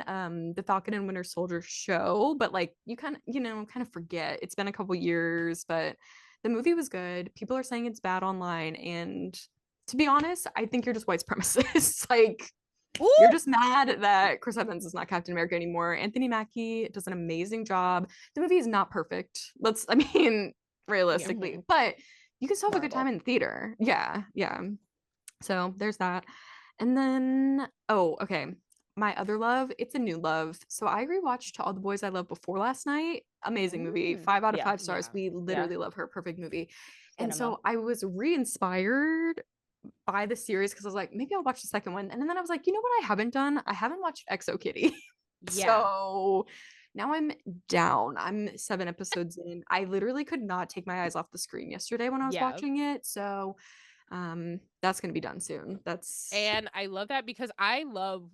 D: the Falcon and Winter Soldier show, but like you kind of forget. It's been a couple years, but the movie was good. People are saying it's bad online, and to be honest, I think you're just white supremacists. Like, you're just mad that Chris Evans is not Captain America anymore. Anthony Mackie does an amazing job. The movie is not perfect. Realistically, but you can still have a good time in the theater. Yeah. So there's that. And then, my other love, it's a new love. So I rewatched To All the Boys I Loved Before last night. Amazing movie. 5 out of 5 stars. We literally love her. Perfect movie. And so I was re-inspired by the series because I was like, maybe I'll watch the second one. And then I was like, you know what I haven't done? I haven't watched Exo Kitty. So now I'm down. I'm 7 episodes in. I literally could not take my eyes off the screen yesterday when I was watching it. So that's gonna be done soon.
C: And I love that because I love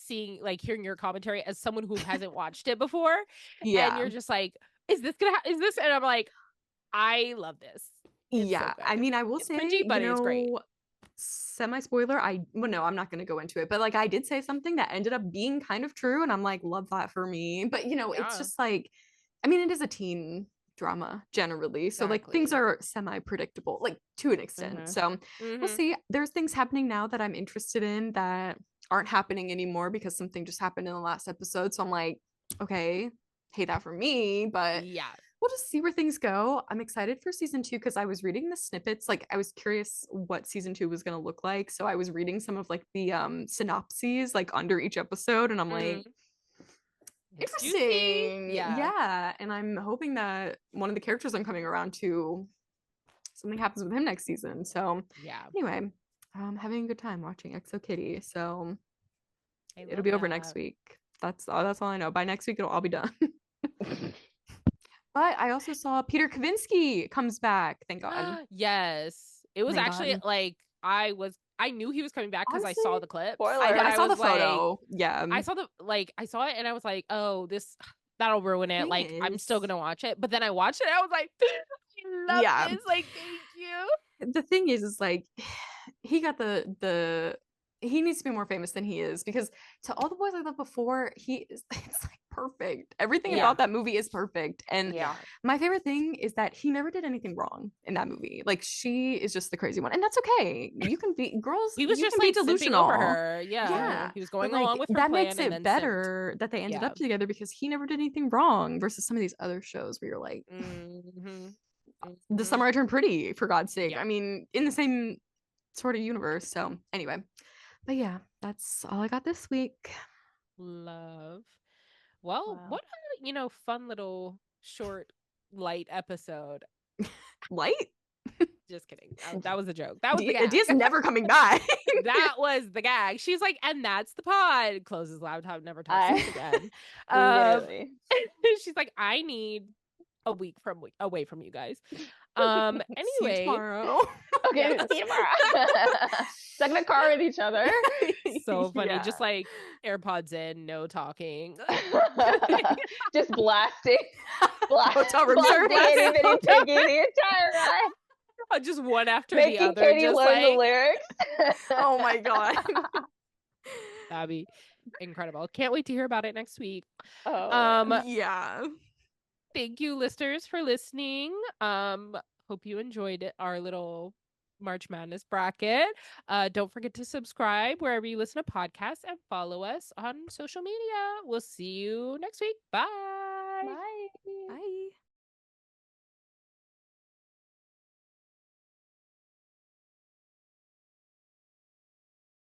C: hearing your commentary as someone who hasn't watched it before. And you're just like, is this and I'm like, I love this. It's so
D: I mean, I will say,
C: cringy, but it's great.
D: Semi-spoiler, no, I'm not going to go into it, but like I did say something that ended up being kind of true, and I'm like, love that for me. But it's just like, I mean, it is a teen drama generally, so like things are semi-predictable, like to an extent. So we'll see. There's things happening now that I'm interested in that aren't happening anymore because something just happened in the last episode. So I'm like, okay, hate that for me, but we'll just see where things go. I'm excited for season 2 because I was reading the snippets. Like I was curious what season 2 was going to look like. So I was reading some of like the synopses like under each episode, and I'm like, interesting. Yeah. And I'm hoping that one of the characters I'm coming around to, something happens with him next season. So anyway, having a good time watching Exo Kitty. So It'll be over next week. That's all I know. By next week, I'll be done. But I also saw Peter Kavinsky comes back. Thank God.
C: Yes. It was
D: Thank
C: actually
D: God.
C: like I knew he was coming back because I saw
D: Honestly,
C: the clips.
B: spoiler.
D: I saw the
C: was like,
D: photo. Yeah.
C: I saw it and I was like, oh, that'll ruin it.
D: Thing
C: Like, I'm still
D: is-
C: gonna watch it. But then I watched it and I was like, I love
D: Yeah.
C: this. Like, thank you.
D: The thing is like he got the he needs to be more famous than he is, because to All the Boys I Loved Before, it's like perfect. Everything
C: Yeah.
D: about that movie is perfect. And
B: Yeah.
D: my favorite thing is that he never did anything wrong in that movie. Like, she is just the crazy one, and that's okay. You can be girls.
C: He was
D: you
C: just
D: can be
C: like simping
D: delusional
C: over her. Yeah.
D: Yeah,
C: He was
D: but
C: going
D: like
C: along with her
D: that
C: plan
D: makes
C: and
D: it
C: then simped.
D: better that they ended
C: Yeah.
D: up together, because he never did anything wrong, versus some of these other shows where you're like, The Summer I Turned Pretty, for God's sake.
C: Yeah.
D: I mean, in the same sort of universe. So anyway, but yeah, that's all I got this week.
C: Love. Well,
B: Wow.
C: what a fun little short light episode.
D: Light?
C: Just kidding. That was a joke. That was the gag.
D: Adia's never coming back.
C: That was the gag. She's like, and that's the pod. Closes laptop, never talks to us again.
B: Literally.
C: She's like, I need a week away from you guys.
D: See you
C: Anyway,
D: tomorrow.
B: Okay,
C: Yeah.
B: see you tomorrow. Stuck in a car with each other.
C: So funny.
D: Yeah.
C: Just like AirPods in, no talking.
B: Just blasting.
D: Hotel room
B: blasting
D: service.
B: anybody
C: Hotel
B: taking the entire ride.
C: Just one after
B: Making
C: the other.
B: Katie
C: Just
B: learn the
C: like
B: lyrics.
D: Oh my God.
C: that'd be incredible. Can't wait to hear about it next week.
B: Oh.
D: Yeah.
C: Thank you, listeners, for listening. Hope you enjoyed it, our little March Madness bracket. Don't forget to subscribe wherever you listen to podcasts and follow us on social media. We'll see you next week. Bye.